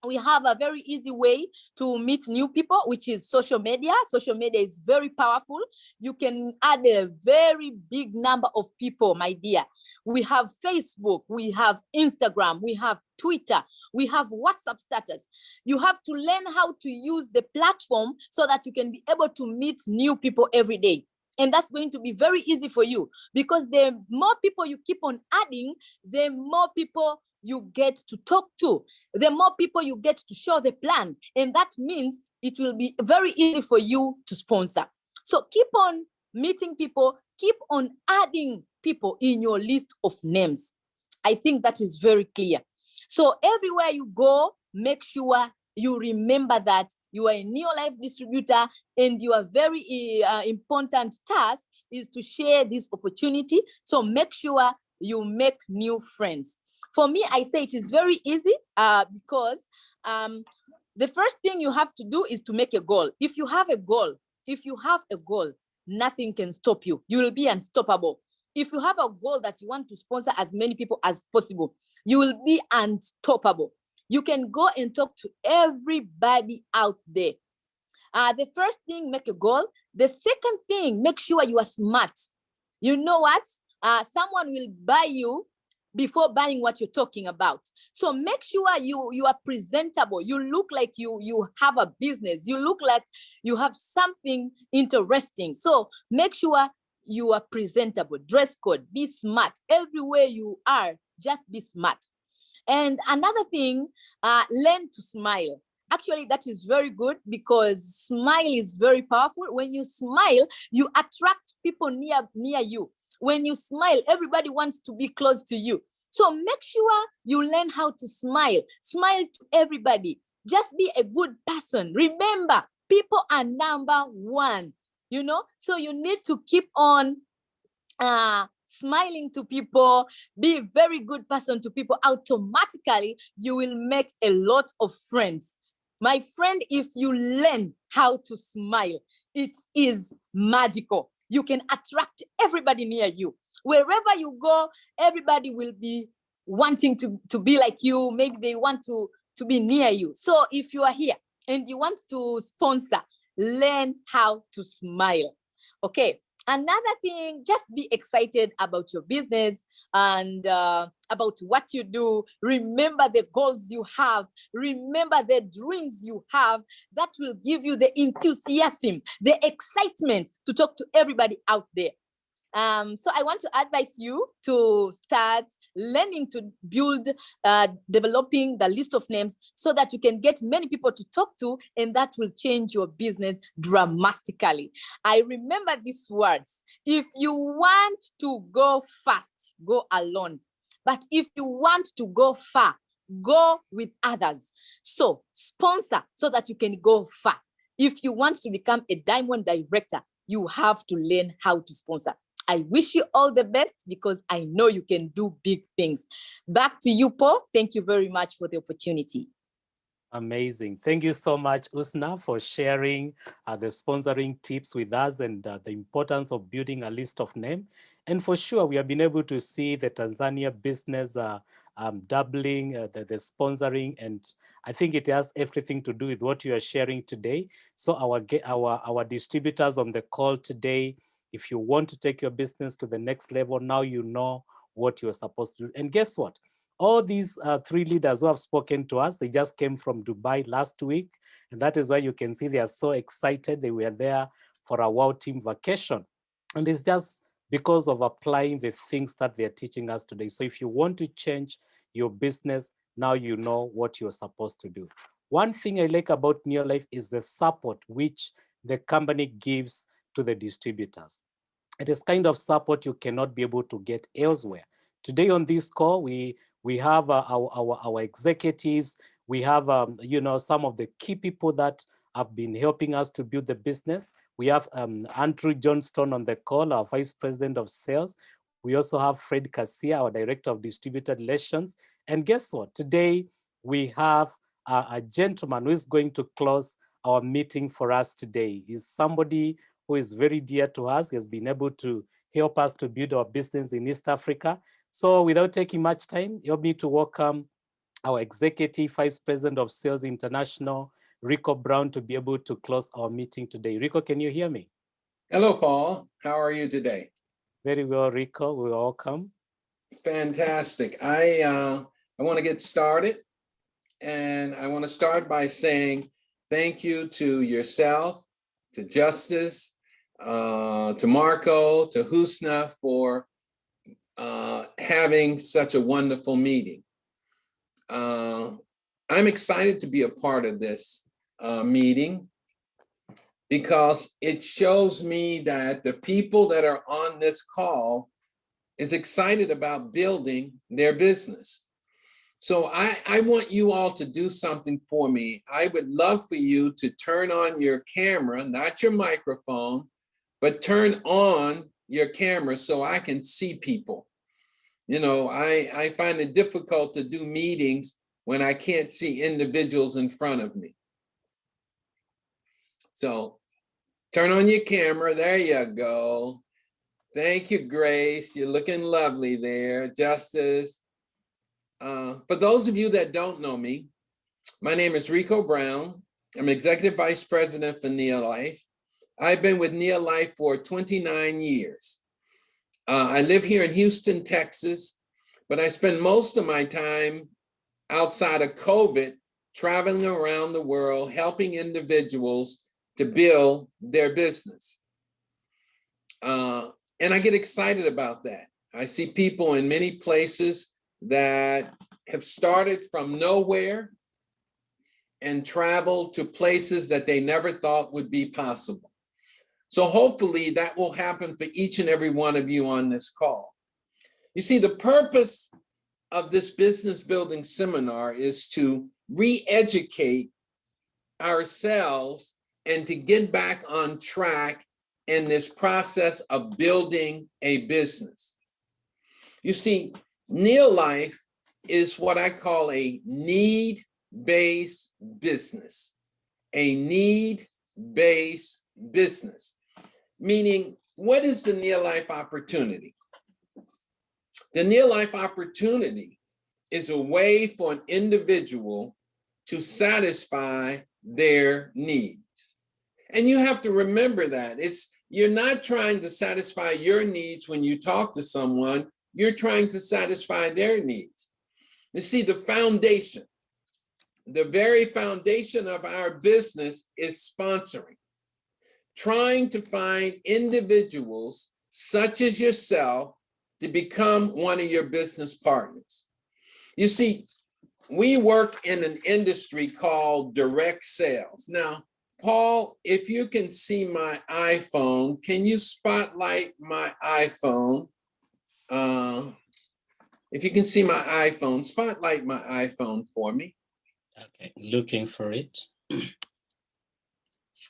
[SPEAKER 4] we have a very easy way to meet new people, which is social media. Social media is very powerful. You can add a very big number of people, my dear. We have Facebook, we have Instagram, we have Twitter, we have WhatsApp status. You have to learn how to use the platform so that you can be able to meet new people every day. And that's going to be very easy for you because the more people you keep on adding, the more people you get to talk to, the more people you get to show the plan. And that means it will be very easy for you to sponsor. So keep on meeting people, keep on adding people in your list of names. I think that is very clear. So everywhere you go, make sure you remember that you are a Neolife distributor and your very important task is to share this opportunity. So make sure you make new friends. For me, I say it is very easy because The first thing you have to do is to make a goal. If you have a goal, nothing can stop you. You will be unstoppable. If you have a goal that you want to sponsor as many people as possible, you will be unstoppable. You can go and talk to everybody out there. The first thing, make a goal. The second thing, make sure you are smart. You know what? Someone will buy you before buying what you're talking about. So make sure you are presentable. You look like you have a business. You look like you have something interesting. So make sure you are presentable. Dress code, be smart. Everywhere you are, just be smart. And another thing, learn to smile. Actually, that is very good because smile is very powerful. When you smile, you attract people near you. When you smile, everybody wants to be close to you. So make sure you learn how to smile. Smile to everybody. Just be a good person. Remember, people are number one, you know? So you need to keep on smiling to people, be a very good person to people. Automatically, you will make a lot of friends. My friend, if you learn how to smile, it is magical. You can attract everybody near you. Wherever you go, everybody will be wanting to be like you. Maybe they want to be near you. So if you are here and you want to sponsor, learn how to smile. Okay. Another thing, just be excited about your business and about what you do. Remember the goals you have. Remember the dreams you have. That will give you the enthusiasm, the excitement to talk to everybody out there. So I want to advise you to start learning to build, developing the list of names so that you can get many people to talk to, and that will change your business dramatically. I remember these words. If you want to go fast, go alone. But if you want to go far, go with others. So sponsor so that you can go far. If you want to become a diamond director, you have to learn how to sponsor. I wish you all the best because I know you can do big things. Back to you, Paul. Thank you very much for the opportunity.
[SPEAKER 1] Amazing. Thank you so much, Usna, for sharing the sponsoring tips with us and the importance of building a list of names. And for sure, we have been able to see the Tanzania business doubling the sponsoring. And I think it has everything to do with what you are sharing today. So our distributors on the call today, if you want to take your business to the next level, now you know what you're supposed to do. And guess what? All these three leaders who have spoken to us, they just came from Dubai last week. And that is why you can see they are so excited. They were there for a Wow Team vacation. And it's just because of applying the things that they're teaching us today. So if you want to change your business, now you know what you're supposed to do. One thing I like about Neolife is the support which the company gives to the distributors. It is kind of support you cannot be able to get elsewhere. Today on this call, we have our executives. We have some of the key people that have been helping us to build the business. We have Andrew Johnston on the call, our Vice President of Sales. We also have Fred Cassia, our Director of Distributor Relations. And guess what? Today we have a gentleman who is going to close our meeting for us today. He's somebody who is very dear to us. He has been able to help us to build our business in East Africa. So without taking much time, help me to welcome our Executive Vice President of Sales International, Ricco Brown, to be able to close our meeting today. Ricco, can you hear me?
[SPEAKER 6] Hello, Paul. How are you today?
[SPEAKER 1] Very well, Ricco. We're welcome.
[SPEAKER 6] Fantastic. I want to get started, and I want to start by saying thank you to yourself, to Justice, to Marco, to Husna for having such a wonderful meeting. I'm excited to be a part of this meeting because it shows me that the people that are on this call is excited about building their business. So I want you all to do something for me. I would love for you to turn on your camera, not your microphone, but turn on your camera so I can see people. You know, I find it difficult to do meetings when I can't see individuals in front of me. So turn on your camera. There you go. Thank you, Grace. You're looking lovely there. Justice. For those of you that don't know me, my name is Ricco Brown. I'm Executive Vice President for Neolife. I've been with Neolife for 29 years. I live here in Houston, Texas, but I spend most of my time outside of COVID traveling around the world, helping individuals to build their business. And I get excited about that. I see people in many places that have started from nowhere and traveled to places that they never thought would be possible. So hopefully that will happen for each and every one of you on this call. You see, the purpose of this business building seminar is to re-educate ourselves and to get back on track in this process of building a business. You see, Neolife is what I call a need-based business, a need-based business, meaning what is the Neolife opportunity? The Neolife opportunity is a way for an individual to satisfy their needs. And you have to remember that you're not trying to satisfy your needs when you talk to someone, you're trying to satisfy their needs. You see, the foundation, the very foundation of our business is sponsoring, trying to find individuals such as yourself to become one of your business partners. You see, we work in an industry called direct sales. Now, Paul, if you can see my iPhone, can you spotlight my iPhone? If you can see my iPhone, spotlight my iPhone for me.
[SPEAKER 1] Okay, looking for it.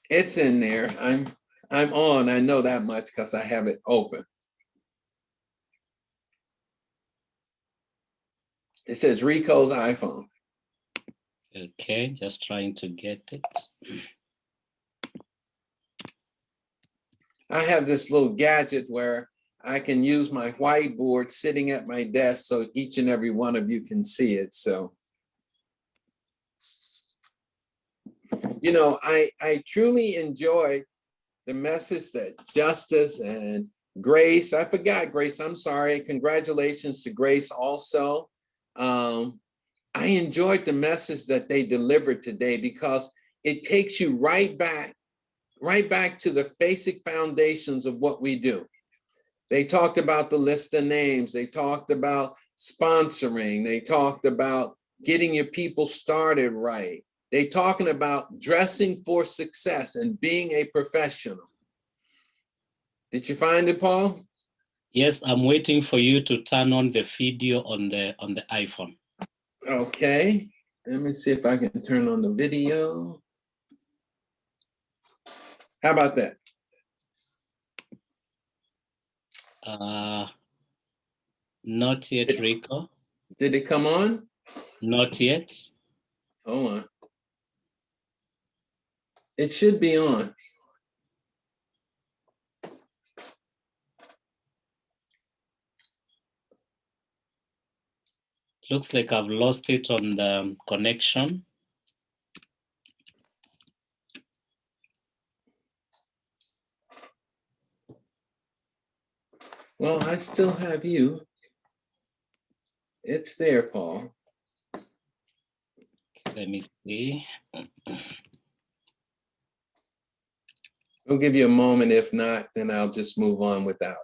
[SPEAKER 6] It's in there. I'm on. I know that much because I have it open. It says Ricco's iPhone.
[SPEAKER 1] Okay, just trying to get it.
[SPEAKER 6] I have this little gadget where I can use my whiteboard sitting at my desk so each and every one of you can see it. So, you know, I truly enjoy the message that Justice and Grace, I forgot Grace, I'm sorry. Congratulations to Grace also. I enjoyed the message that they delivered today because it takes you right back to the basic foundations of what we do. They talked about the list of names. They talked about sponsoring. They talked about getting your people started right. They talking about dressing for success and being a professional. Did you find it, Paul?
[SPEAKER 1] Yes, I'm waiting for you to turn on the video on the iPhone.
[SPEAKER 6] Okay, let me see if I can turn on the video. How about that?
[SPEAKER 1] Not yet, Ricco.
[SPEAKER 6] Did it come on?
[SPEAKER 1] Not yet.
[SPEAKER 6] Hold on. It should be on.
[SPEAKER 1] Looks like I've lost it on the connection.
[SPEAKER 6] Well, I still have you. It's there, Paul.
[SPEAKER 1] Let me see.
[SPEAKER 6] We'll give you a moment. If not, then I'll just move on without it.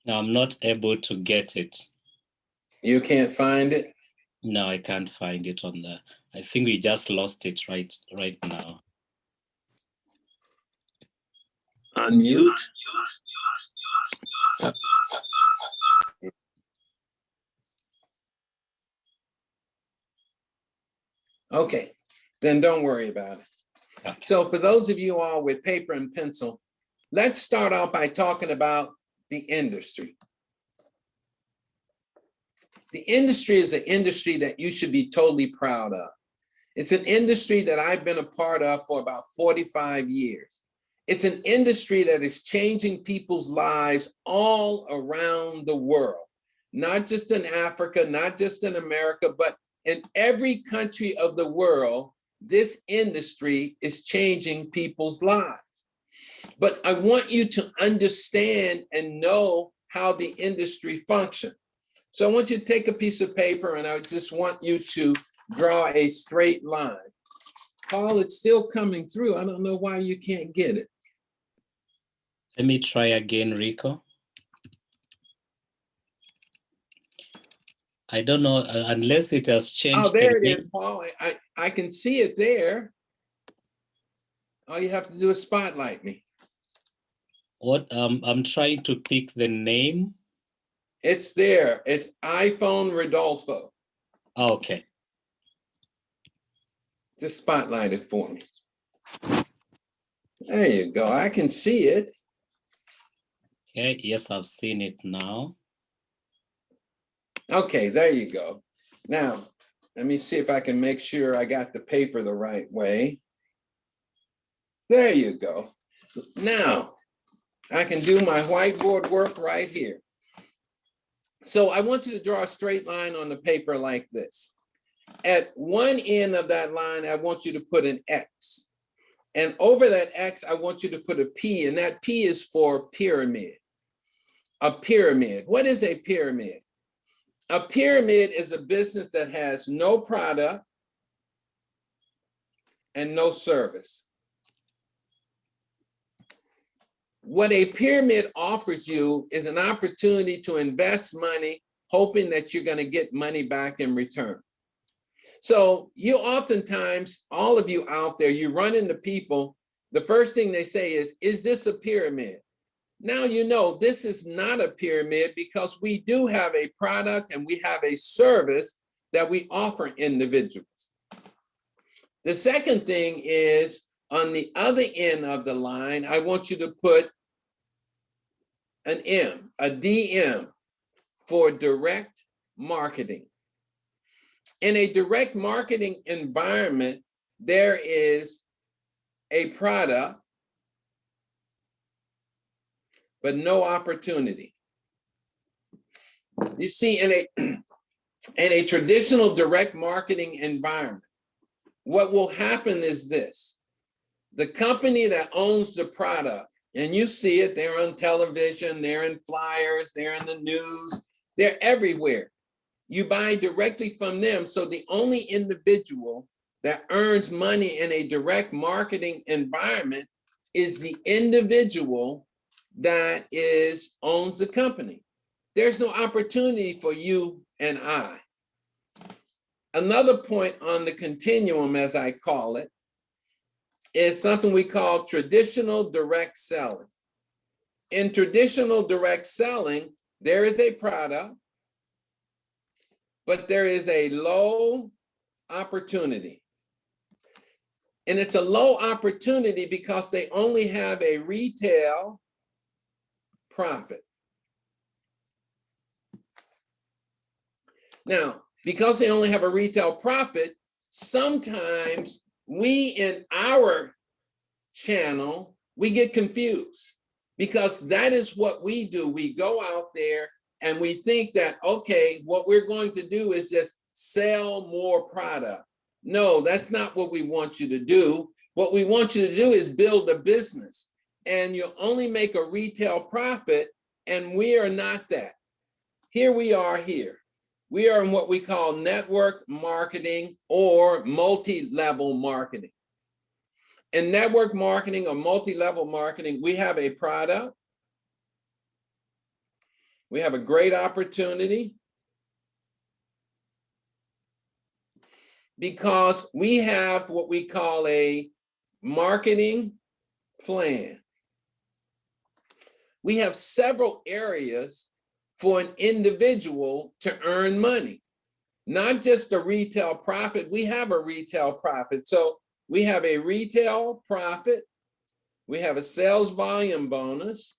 [SPEAKER 1] No, I'm not able to get it.
[SPEAKER 6] You can't find it?
[SPEAKER 1] No, I can't find it on the. I think we just lost it right now.
[SPEAKER 6] Unmute. Okay, then don't worry about it.
[SPEAKER 1] Okay.
[SPEAKER 6] So for those of you all with paper and pencil, let's start out by talking about the industry. The industry is an industry that you should be totally proud of. It's an industry that I've been a part of for about 45 years. It's an industry that is changing people's lives all around the world, not just in Africa, not just in America, but in every country of the world. This industry is changing people's lives. But I want you to understand and know how the industry functions. So I want you to take a piece of paper and I just want you to draw a straight line. Paul, it's still coming through. I don't know why you can't get it.
[SPEAKER 1] Let me try again, Ricco. I don't know, unless it has changed.
[SPEAKER 6] Oh, there it is, Paul. I can see it there. All you have to do is spotlight me.
[SPEAKER 1] What I'm trying to pick the name.
[SPEAKER 6] It's there. It's iPhone Rodolfo.
[SPEAKER 1] Okay.
[SPEAKER 6] Just spotlight it for me. There you go. I can see it.
[SPEAKER 1] Okay, yes, I've seen it now.
[SPEAKER 6] Okay, there you go. Now, let me see if I can make sure I got the paper the right way. There you go. Now, I can do my whiteboard work right here. So I want you to draw a straight line on the paper like this. At one end of that line, I want you to put an X. And over that X, I want you to put a P, and that P is for pyramid. A pyramid. What is a pyramid? A pyramid is a business that has no product and no service. What a pyramid offers you is an opportunity to invest money, hoping that you're going to get money back in return. So you oftentimes, all of you out there, you run into people, the first thing they say is this a pyramid? Now you know this is not a pyramid because we do have a product and we have a service that we offer individuals. The second thing is, on the other end of the line, I want you to put an M, a DM, for direct marketing. In a direct marketing environment, there is a product, but no opportunity. You see, in a traditional direct marketing environment, what will happen is this. The company that owns the product, and you see it, they're on television, they're in flyers, they're in the news, they're everywhere. You buy directly from them. So the only individual that earns money in a direct marketing environment is the individual that owns the company. There's no opportunity for you and I. Another point on the continuum, as I call it, is something we call traditional direct selling. In traditional direct selling, there is a product, but there is a low opportunity. And it's a low opportunity because they only have a retail profit. Now, because they only have a retail profit, sometimes we in our channel, we get confused because that is what we do. We go out there and we think that, okay, what we're going to do is just sell more product. No, that's not what we want you to do. What we want you to do is build a business, and you'll only make a retail profit, and we are not that. Here we are here. We are in what we call network marketing or multi-level marketing. In network marketing or multi-level marketing, we have a product. We have a great opportunity because we have what we call a marketing plan. We have several areas for an individual to earn money, not just a retail profit. We have a retail profit. So we have a retail profit. We have a sales volume bonus.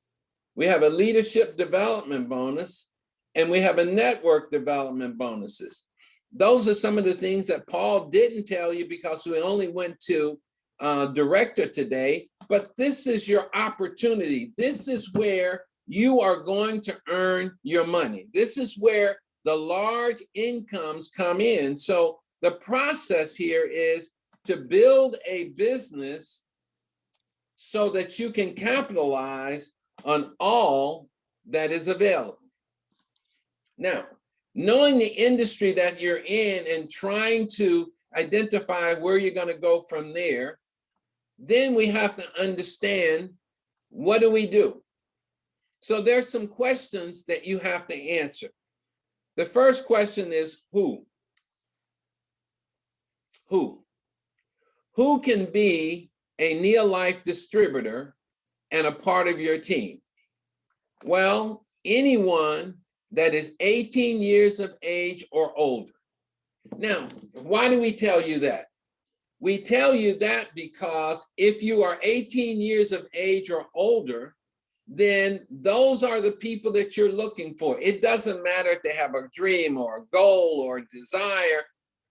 [SPEAKER 6] We have a leadership development bonus. and we have a network development bonuses. Those are some of the things that Paul didn't tell you because we only went to director today, but this is your opportunity. This is where you are going to earn your money. This is where the large incomes come in. So the process here is to build a business so that you can capitalize on all that is available. Now, knowing the industry that you're in and trying to identify where you're going to go from there, then we have to understand, what do we do? So there's some questions that you have to answer. The first question is who? Who? Who can be a near-life distributor and a part of your team? Well, anyone that is 18 years of age or older. Now, why do we tell you that? We tell you that because if you are 18 years of age or older, then those are the people that you're looking for. It doesn't matter if they have a dream or a goal or a desire.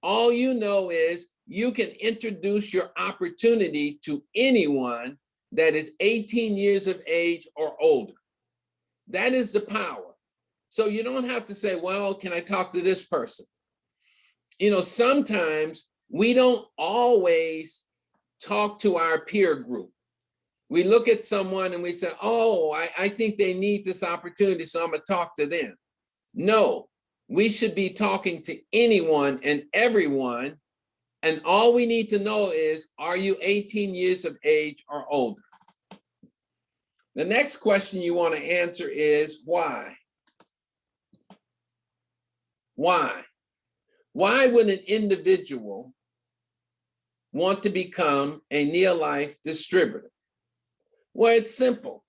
[SPEAKER 6] All you know is you can introduce your opportunity to anyone that is 18 years of age or older. That is the power. So you don't have to say, well, can I talk to this person? You know, sometimes we don't always talk to our peer group. We look at someone and we say, oh, I think they need this opportunity, so I'm gonna talk to them. No, we should be talking to anyone and everyone. And all we need to know is, are you 18 years of age or older? The next question you want to answer is why? Why? Why would an individual want to become a near-life distributor? Well, it's simple.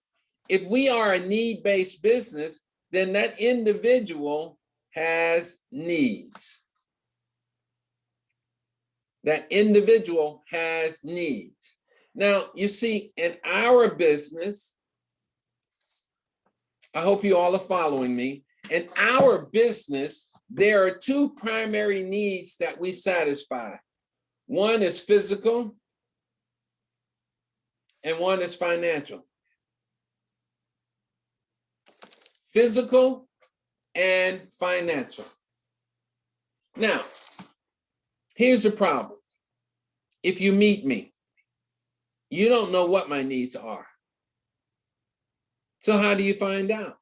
[SPEAKER 6] If we are a need-based business, then that individual has needs. That individual has needs. Now, you see, in our business, I hope you all are following me. In our business, there are two primary needs that we satisfy. One is physical, and one is financial. Physical and financial. Now, here's the problem. If you meet me, you don't know what my needs are. So how do you find out?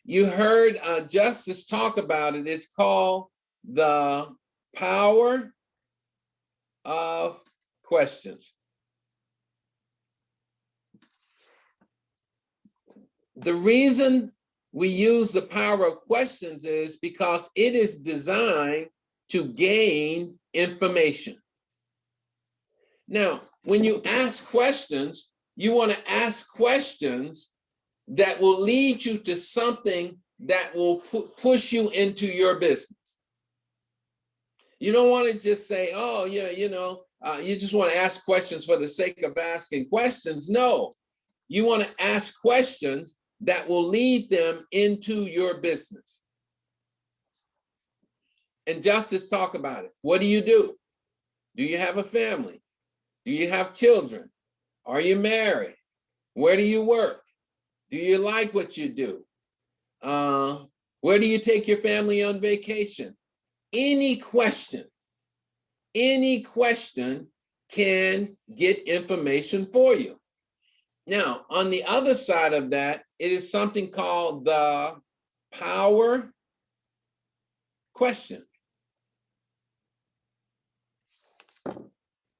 [SPEAKER 6] You heard Justice talk about it. It's called the power of questions. The reason we use the power of questions is because it is designed to gain information. Now, when you ask questions, you want to ask questions that will lead you to something that will push you into your business. You don't want to just say, oh, yeah, you just want to ask questions for the sake of asking questions. No, you want to ask questions that will lead them into your business. And Justice talk about it. What do you do? Do you have a family? Do you have children? Are you married? Where do you work? Do you like what you do? Where do you take your family on vacation? Any question can get information for you. Now, on the other side of that, it is something called the power question.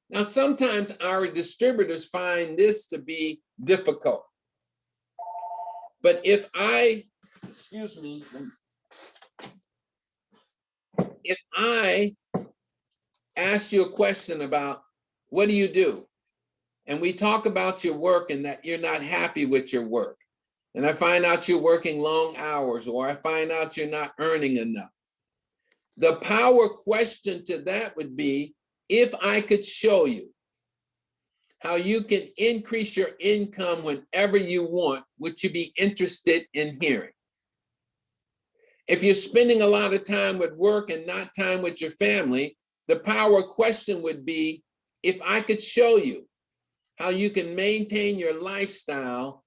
[SPEAKER 6] Now, sometimes our distributors find this to be difficult. But if I ask you a question about what do you do? And we talk about your work and that you're not happy with your work. And I find out you're working long hours, or I find out you're not earning enough. The power question to that would be, if I could show you how you can increase your income whenever you want, would you be interested in hearing? If you're spending a lot of time with work and not time with your family, the power question would be, if I could show you how you can maintain your lifestyle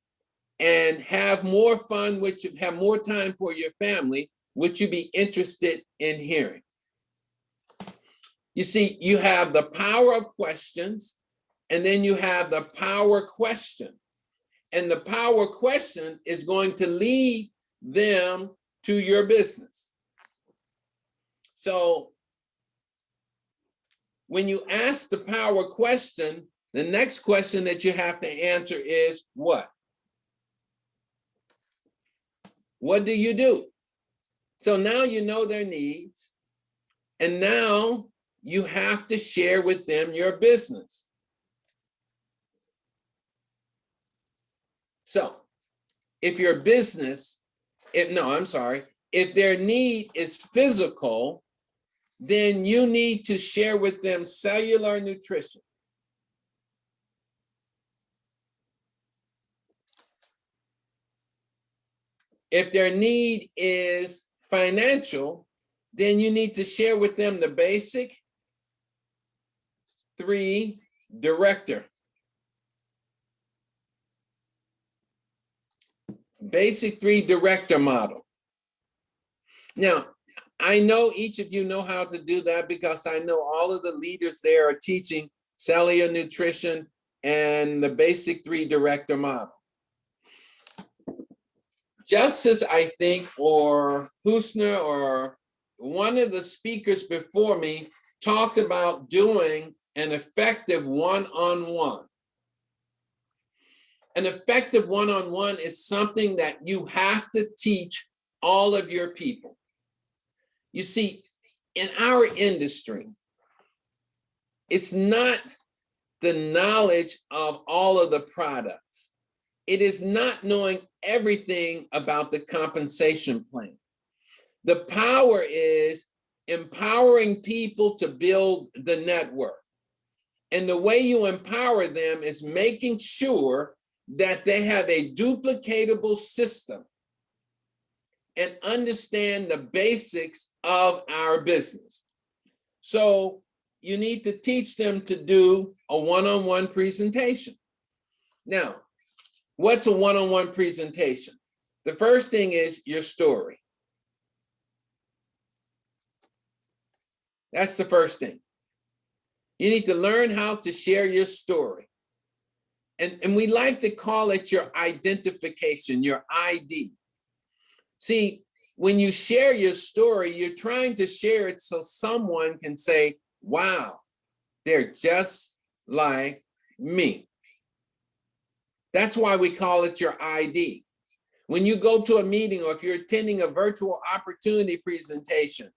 [SPEAKER 6] and have more fun, have more time for your family, would you be interested in hearing? You see, you have the power of questions, and then you have the power question. And the power question is going to lead them to your business. So when you ask the power question, the next question that you have to answer is what? What do you do? So now you know their needs, and now you have to share with them your business. So if your business, if their need is physical, then you need to share with them cellular nutrition. If their need is financial, then you need to share with them the basic 3 director. Basic 3 director model. Now, I know each of you know how to do that because I know all of the leaders there are teaching cellular nutrition and the basic 3 director model. Justice, I think, or Husner, or one of the speakers before me talked about doing an effective one-on-one. An effective one-on-one is something that you have to teach all of your people. You see, in our industry, it's not the knowledge of all of the products. It is not knowing everything about the compensation plan. The power is empowering people to build the network. And the way you empower them is making sure that they have a duplicatable system and understand the basics of our business. So you need to teach them to do a one-on-one presentation. Now, what's a one-on-one presentation? The first thing is your story. That's the first thing. You need to learn how to share your story. And we like to call it your identification, your ID. See, when you share your story, you're trying to share it so someone can say, wow, they're just like me. That's why we call it your ID. When you go to a meeting or if you're attending a virtual opportunity presentation,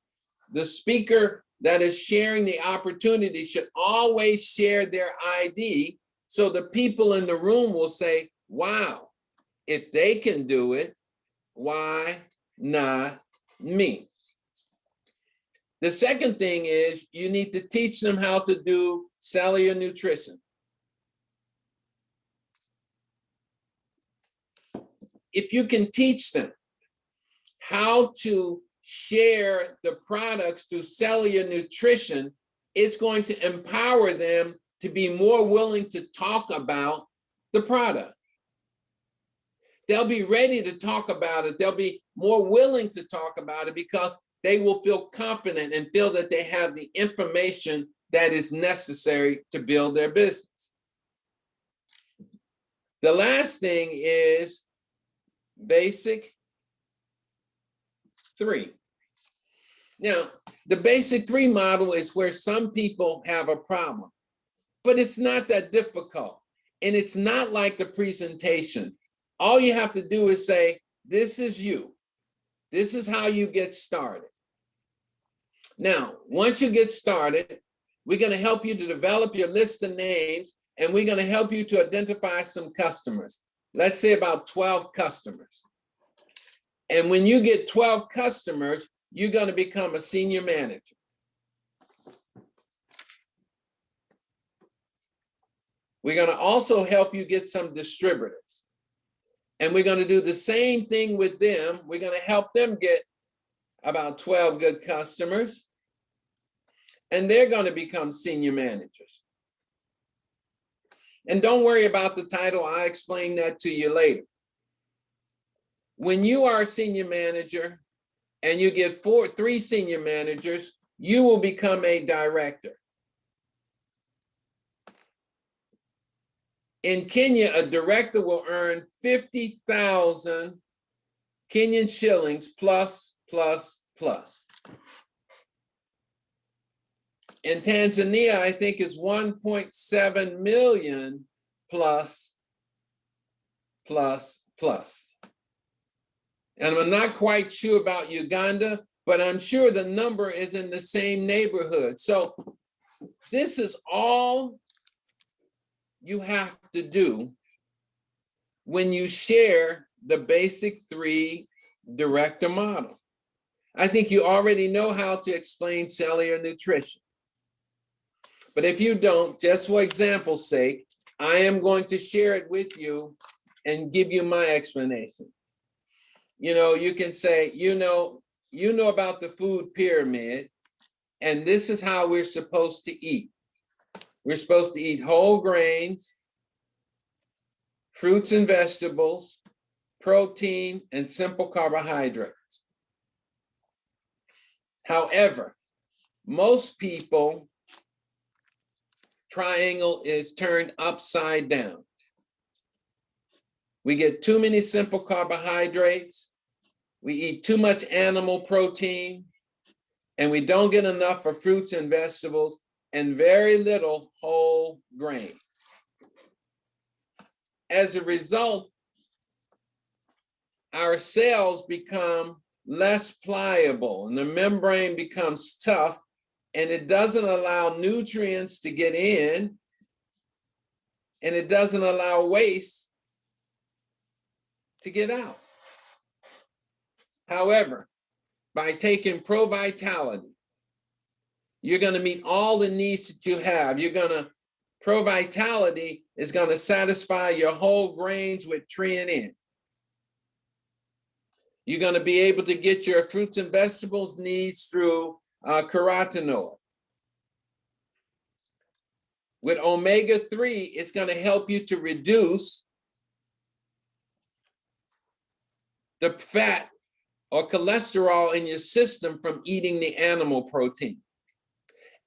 [SPEAKER 6] the speaker that is sharing the opportunity should always share their ID so the people in the room will say, wow, if they can do it, why not me? The second thing is you need to teach them how to do cellular nutrition. If you can teach them how to share the products through cellular nutrition, it's going to empower them to be more willing to talk about the product. They'll be ready to talk about it. They'll be more willing to talk about it because they will feel confident and feel that they have the information that is necessary to build their business. The last thing is basic 3. Now, the basic 3 model is where some people have a problem, but it's not that difficult. And it's not like the presentation. All you have to do is say, this is you. This is how you get started. Now, once you get started, we're going to help you to develop your list of names, and we're going to help you to identify some customers. Let's say about 12 customers. And when you get 12 customers, you're going to become a senior manager. We're going to also help you get some distributors. And we're going to do the same thing with them. We're going to help them get about 12 good customers, and they're going to become senior managers. And don't worry about the title. I'll explain that to you later. When you are a senior manager and you get 3 senior managers, you will become a director. In Kenya, a director will earn 50,000 Kenyan shillings plus. In Tanzania, I think it's 1.7 million plus. And I'm not quite sure about Uganda, but I'm sure the number is in the same neighborhood. So this is all you have to do when you share the basic 3 director model. I think you already know how to explain cellular nutrition. But if you don't, just for example's sake, I am going to share it with you and give you my explanation. You know, you can say, you know about the food pyramid, and this is how we're supposed to eat. We're supposed to eat whole grains, fruits and vegetables, protein, and simple carbohydrates. However, most people, triangle is turned upside down. We get too many simple carbohydrates, we eat too much animal protein, and we don't get enough for fruits and vegetables, and very little whole grain. As a result, our cells become less pliable and the membrane becomes tough, and it doesn't allow nutrients to get in, and it doesn't allow waste to get out. However, by taking Pro Vitality, you're going to meet all the needs that you have. Pro Vitality is going to satisfy your whole grains with treanin. You're going to be able to get your fruits and vegetables needs through carotenoid. With omega-3, it's going to help you to reduce the fat or cholesterol in your system from eating the animal protein.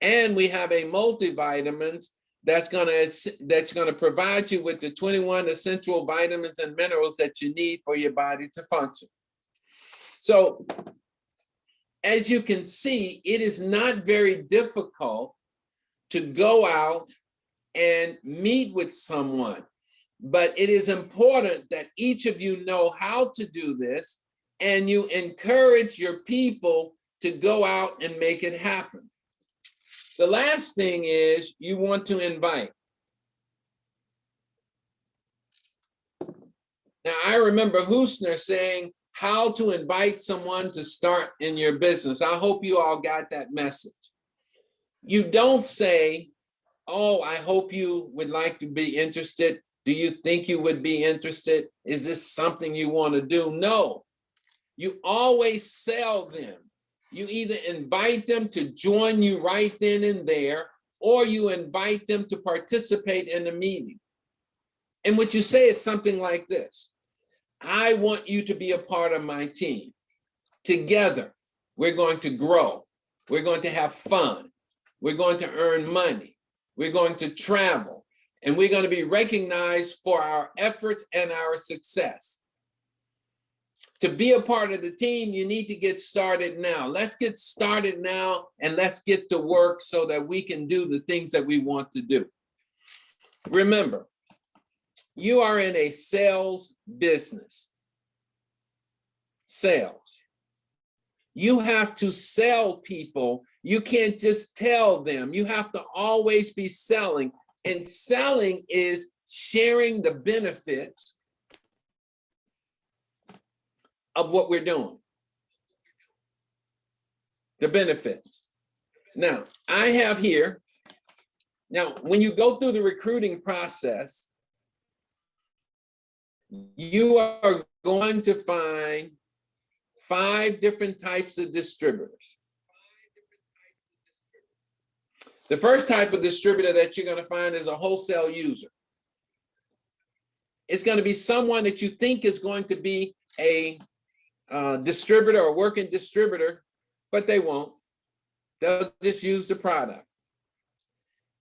[SPEAKER 6] And we have a multivitamin that's going to provide you with the 21 essential vitamins and minerals that you need for your body to function. So, as you can see, it is not very difficult to go out and meet with someone, but it is important that each of you know how to do this, and you encourage your people to go out and make it happen. The last thing is you want to invite. Now, I remember Husner saying how to invite someone to start in your business. I hope you all got that message. You don't say, oh, I hope you would like to be interested. Do you think you would be interested? Is this something you want to do? No, you always sell them. You either invite them to join you right then and there, or you invite them to participate in the meeting. And what you say is something like this: I want you to be a part of my team. Together, we're going to grow. We're going to have fun. We're going to earn money. We're going to travel. And we're going to be recognized for our efforts and our success. To be a part of the team, you need to get started now. Let's get started now, and let's get to work so that we can do the things that we want to do. Remember, you are in a sales business. Sales. You have to sell people. You can't just tell them. You have to always be selling. And selling is sharing the benefits of what we're doing. The benefits. Now, I have here, now, when you go through the recruiting process, you are going to find 5 different types of distributors. The first type of distributor that you're going to find is a wholesale user. It's going to be someone that you think is going to be a distributor or working distributor, but they won't. They'll just use the product.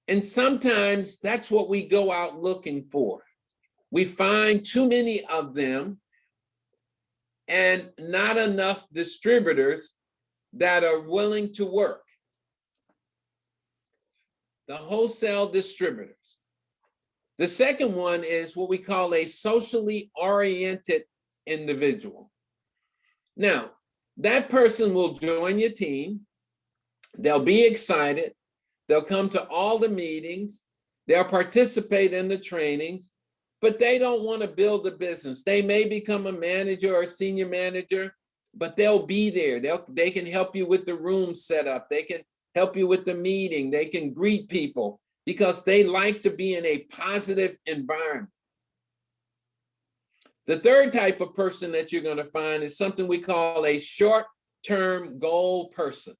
[SPEAKER 6] And sometimes that's what we go out looking for. We find too many of them and not enough distributors that are willing to work. The wholesale distributors. The second one is what we call a socially oriented individual. Now, that person will join your team. They'll be excited. They'll come to all the meetings. They'll participate in the trainings, but they don't want to build a business. They may become a manager or a senior manager, but they'll be there. They can help you with the room setup. They can help you with the meeting. They can greet people because they like to be in a positive environment. The third type of person that you're going to find is something we call a short-term goal person.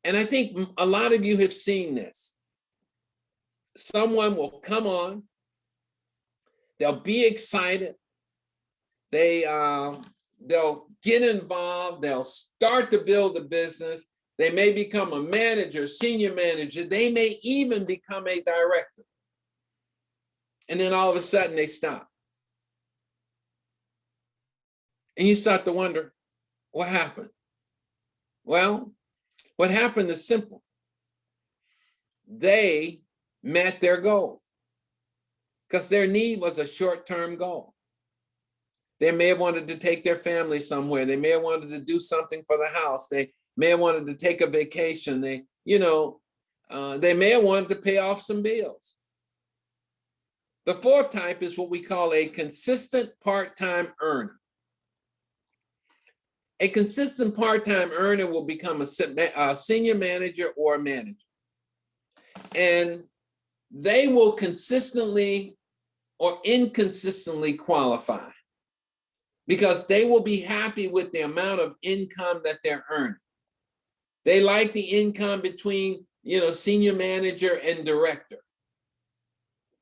[SPEAKER 6] And I think a lot of you have seen this. Someone will come on, they'll be excited, they'll get involved, they'll start to build a business, they may become a manager, senior manager, they may even become a director. And then all of a sudden they stop. And you start to wonder, what happened? Well, what happened is simple. They met their goal because their need was a short-term goal. They may have wanted to take their family somewhere. They may have wanted to do something for the house. They may have wanted to take a vacation. They may have wanted to pay off some bills. The fourth type is what we call a consistent part-time earner. A consistent part-time earner will become a senior manager or a manager. And they will consistently or inconsistently qualify because they will be happy with the amount of income that they're earning. They like the income between, senior manager and director.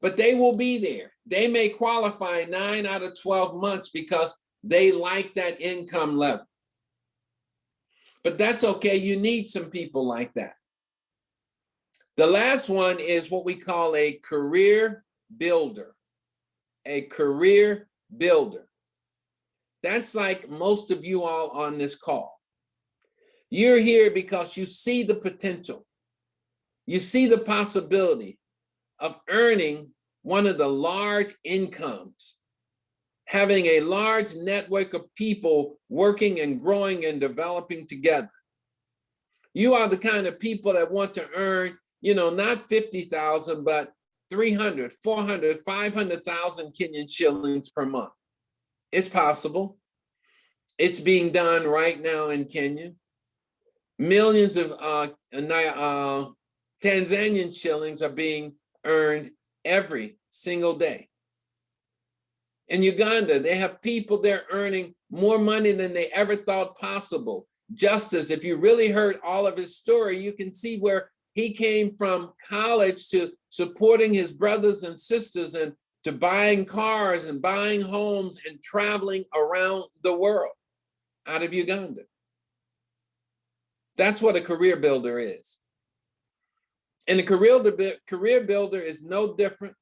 [SPEAKER 6] But they will be there. They may qualify 9 out of 12 months because they like that income level. But that's okay. You need some people like that. The last one is what we call a career builder. A career builder. That's like most of you all on this call. You're here because you see the potential. You see the possibility of earning one of the large incomes, having a large network of people working and growing and developing together. You are the kind of people that want to earn, not 50,000, but 300, 400, 500,000 Kenyan shillings per month. It's possible. It's being done right now in Kenya. Millions of Tanzanian shillings are being earned every single day. In Uganda, they have people there earning more money than they ever thought possible. Justice, if you really heard all of his story, you can see where he came from college to supporting his brothers and sisters and to buying cars and buying homes and traveling around the world out of Uganda. That's what a career builder is. And the career builder is no different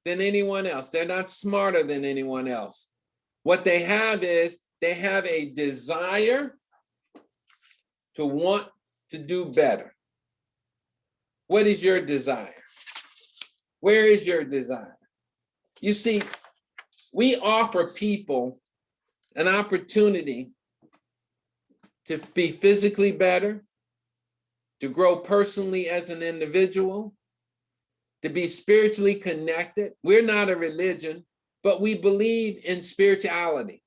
[SPEAKER 6] than anyone else. They're not smarter than anyone else. What they have is they have a desire to want to do better. What is your desire? Where is your desire? You see, we offer people an opportunity to be physically better, to grow personally as an individual, to be spiritually connected. We're not a religion, but we believe in spirituality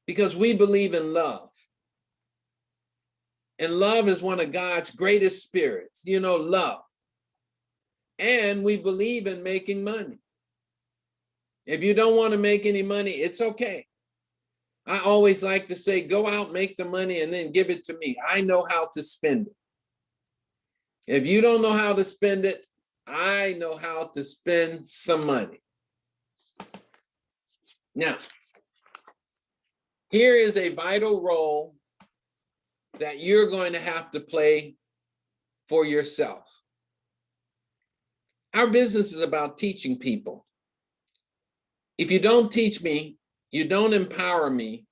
[SPEAKER 6] because we believe in love. And love is one of God's greatest spirits, love. And we believe in making money. If you don't want to make any money, it's okay. I always like to say, go out, make the money, and then give it to me. I know how to spend it. If you don't know how to spend it, I know how to spend some money. Now, here is a vital role that you're going to have to play for yourself. Our business is about teaching people. If you don't teach me, you don't empower me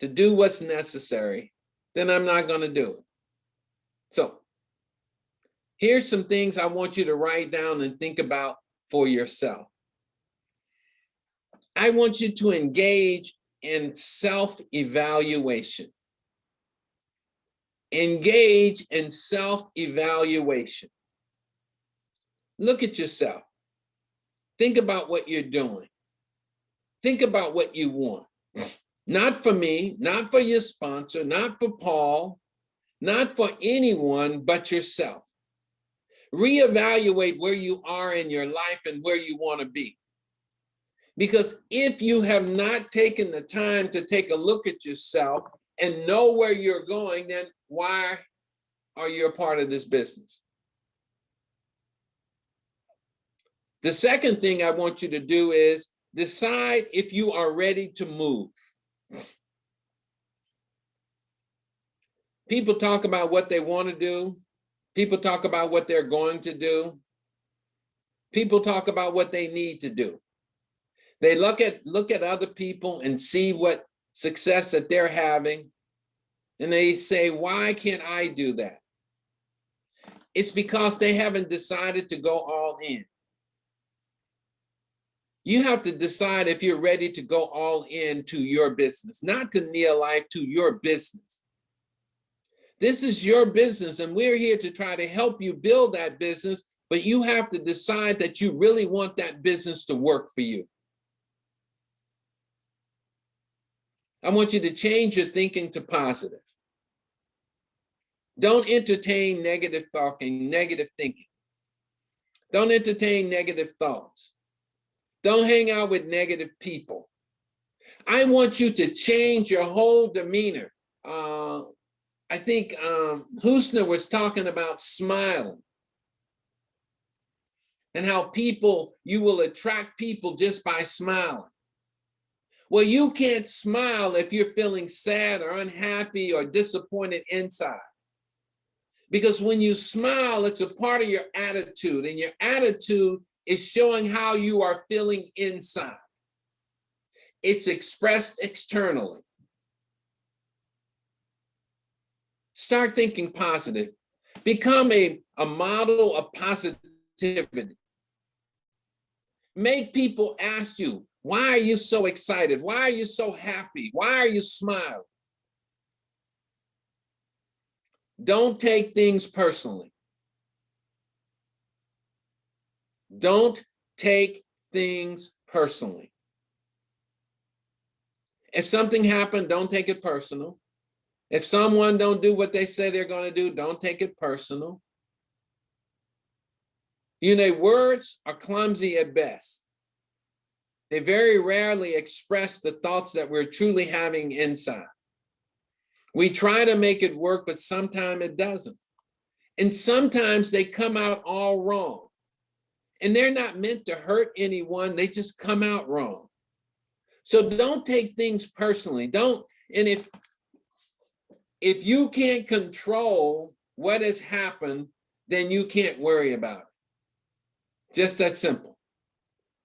[SPEAKER 6] to do what's necessary, then I'm not going to do it. So here's some things I want you to write down and think about for yourself. I want you to engage in self-evaluation. Engage in self-evaluation. Look at yourself. Think about what you're doing. Think about what you want. Not for me, not for your sponsor, not for Paul, not for anyone but yourself. Reevaluate where you are in your life and where you want to be. Because if you have not taken the time to take a look at yourself and know where you're going, then why are you a part of this business? The second thing I want you to do is decide if you are ready to move. People talk about what they want to do. People talk about what they're going to do. People talk about what they need to do. They look at other people and see what success that they're having, and they say, why can't I do that? It's because they haven't decided to go all in. You have to decide if you're ready to go all in to your business, not to Nia Life, to your business. This is your business, and we're here to try to help you build that business, but you have to decide that you really want that business to work for you. I want you to change your thinking to positive. Don't entertain negative talking, negative thinking. Don't entertain negative thoughts. Don't hang out with negative people. I want you to change your whole demeanor. I think Husna was talking about smiling and how you will attract people just by smiling. Well, you can't smile if you're feeling sad or unhappy or disappointed inside. Because when you smile, it's a part of your attitude, and your attitude is showing how you are feeling inside. It's expressed externally. Start thinking positive. Become a model of positivity. Make people ask you, why are you so excited? Why are you so happy? Why are you smiling? Don't take things personally. Don't take things personally. If something happened, don't take it personal. If someone don't do what they say they're going to do, don't take it personal. You know, words are clumsy at best. They very rarely express the thoughts that we're truly having inside. We try to make it work, but sometimes it doesn't. And sometimes they come out all wrong. And they're not meant to hurt anyone. They just come out wrong. So don't take things personally. And if you can't control what has happened, then you can't worry about it. Just that simple.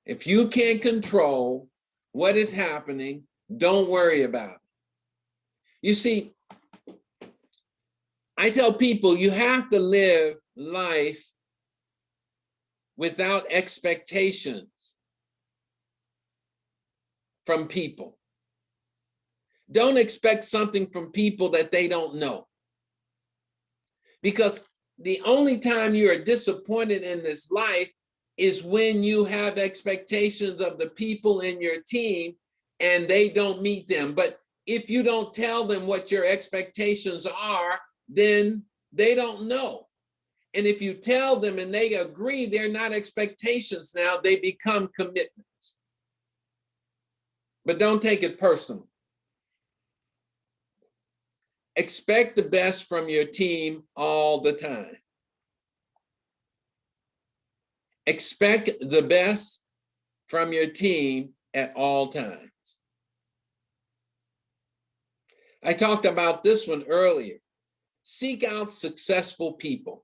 [SPEAKER 6] If you can't control what is happening, don't worry about it. You see, I tell people you have to live life without expectations from people. Don't expect something from people that they don't know. Because the only time you are disappointed in this life is when you have expectations of the people in your team and they don't meet them. But if you don't tell them what your expectations are, then they don't know. And if you tell them and they agree, they're not expectations now, they become commitments. But don't take it personal. Expect the best from your team all the time. Expect the best from your team at all times. I talked about this one earlier. Seek out successful people.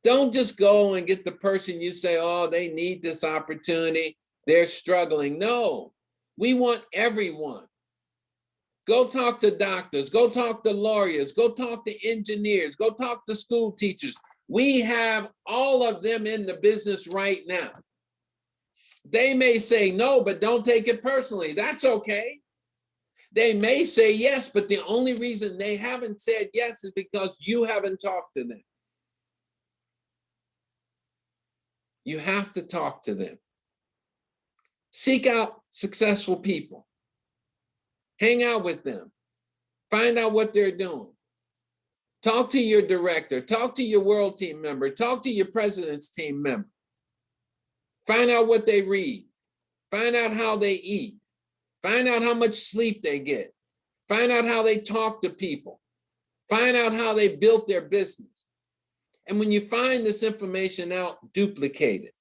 [SPEAKER 6] Don't just go and get the person you say, oh, they need this opportunity, they're struggling. No, we want everyone. Go talk to doctors, go talk to lawyers, go talk to engineers, go talk to school teachers. We have all of them in the business right now. They may say no, but don't take it personally. That's okay. They may say yes, but the only reason they haven't said yes is because you haven't talked to them. You have to talk to them. Seek out successful people. Hang out with them. Find out what they're doing. Talk to your director. Talk to your world team member. Talk to your president's team member. Find out what they read. Find out how they eat. Find out how much sleep they get. Find out how they talk to people. Find out how they built their business. And when you find this information out, duplicate it.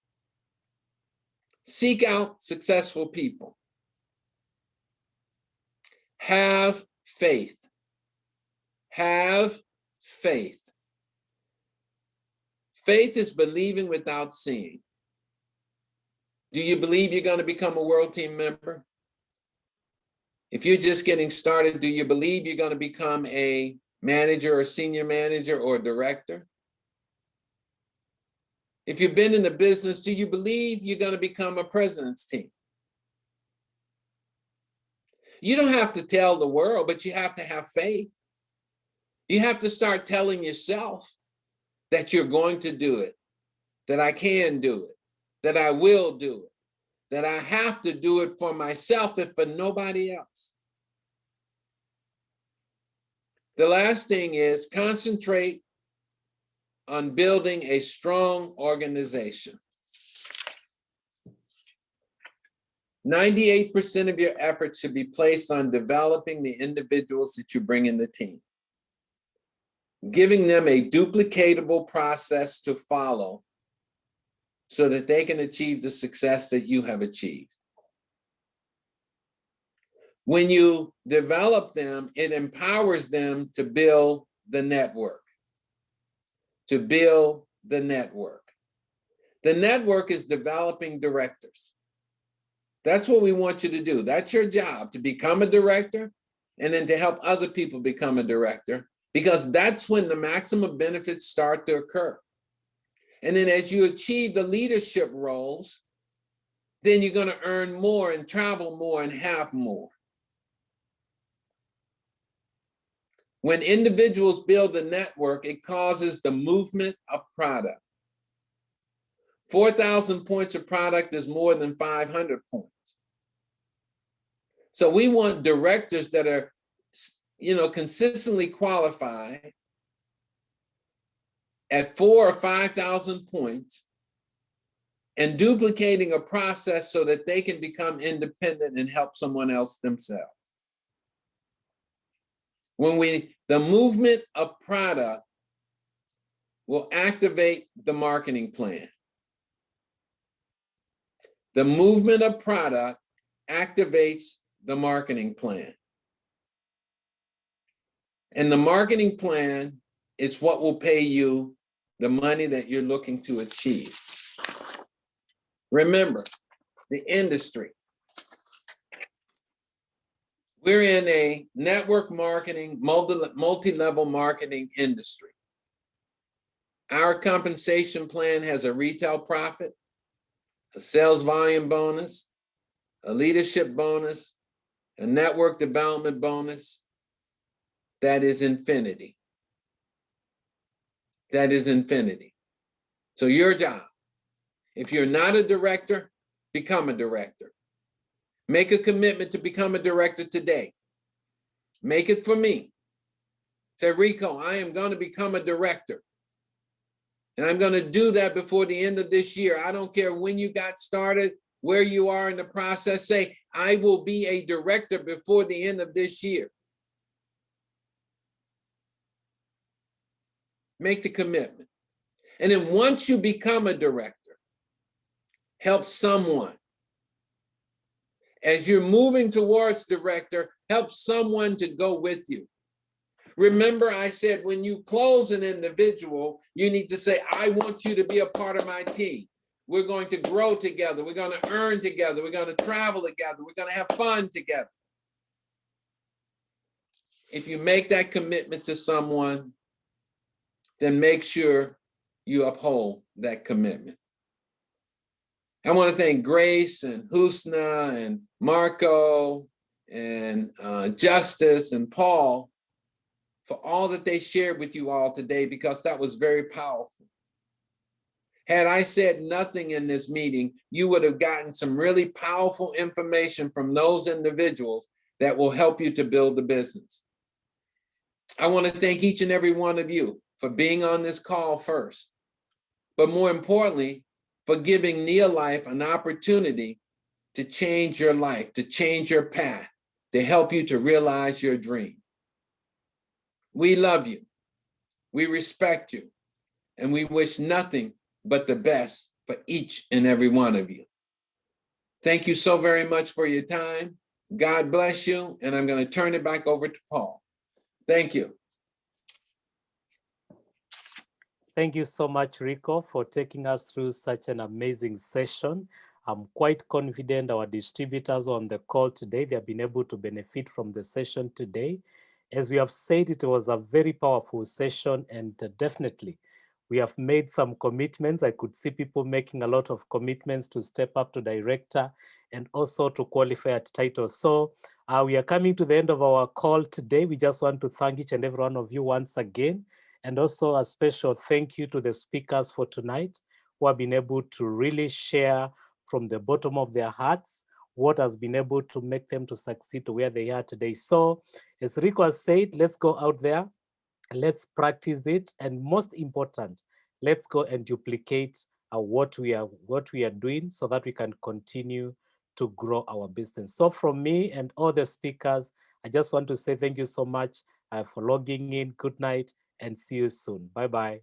[SPEAKER 6] Seek out successful people. Have faith. Have faith. Faith is believing without seeing. Do you believe you're going to become a world team member? If you're just getting started, do you believe you're going to become a manager or senior manager or director? If you've been in the business, do you believe you're going to become a president's team? You don't have to tell the world, but you have to have faith. You have to start telling yourself that you're going to do it, that I can do it, that I will do it, that I have to do it for myself and for nobody else. The last thing is concentrate on building a strong organization. 98% of your efforts should be placed on developing the individuals that you bring in the team, giving them a duplicatable process to follow so that they can achieve the success that you have achieved. When you develop them, it empowers them to build the network. To build the network. The network is developing directors. That's what we want you to do. That's your job, to become a director and then to help other people become a director, because that's when the maximum benefits start to occur. And then as you achieve the leadership roles, then you're going to earn more and travel more and have more. When individuals build a network, it causes the movement of product. 4,000 points of product is more than 500 points. So we want directors that are, consistently qualified at 4,000 or 5,000 points and duplicating a process so that they can become independent and help someone else themselves. The movement of product will activate the marketing plan. The movement of product activates the marketing plan. And the marketing plan is what will pay you the money that you're looking to achieve. Remember, the industry. We're in a network marketing, multi-level marketing industry. Our compensation plan has a retail profit, a sales volume bonus, a leadership bonus, a network development bonus. That is infinity. That is infinity. So your job, if you're not a director, become a director. Make a commitment to become a director today. Make it for me. Say, Ricco, I am going to become a director. And I'm going to do that before the end of this year. I don't care when you got started, where you are in the process. Say, I will be a director before the end of this year. Make the commitment. And then once you become a director, help someone. As you're moving towards director, help someone to go with you. Remember, I said when you close an individual, you need to say, I want you to be a part of my team. We're going to grow together. We're going to earn together. We're going to travel together. We're going to have fun together. If you make that commitment to someone, then make sure you uphold that commitment. I want to thank Grace and Husna and Marco and Justice and Paul for all that they shared with you all today, because that was very powerful. Had I said nothing in this meeting, you would have gotten some really powerful information from those individuals that will help you to build the business. I want to thank each and every one of you for being on this call first, but more importantly, for giving Neolife an opportunity to change your life, to change your path, to help you to realize your dream. We love you, we respect you, and we wish nothing but the best for each and every one of you. Thank you so very much for your time. God bless you, and I'm going to turn it back over to Paul. Thank you.
[SPEAKER 1] Thank you so much, Ricco, for taking us through such an amazing session. I'm quite confident our distributors on the call today, they have been able to benefit from the session today. As we have said, it was a very powerful session, and definitely we have made some commitments. I could see people making a lot of commitments to step up to director and also to qualify at title. So we are coming to the end of our call today. We just want to thank each and every one of you once again. And also a special thank you to the speakers for tonight who have been able to really share from the bottom of their hearts what has been able to make them to succeed to where they are today. So as Ricco has said, let's go out there, let's practice it, and most important, let's go and duplicate what we are doing so that we can continue to grow our business. So from me and all the speakers, I just want to say thank you so much for logging in. Good night and see you soon. Bye-bye.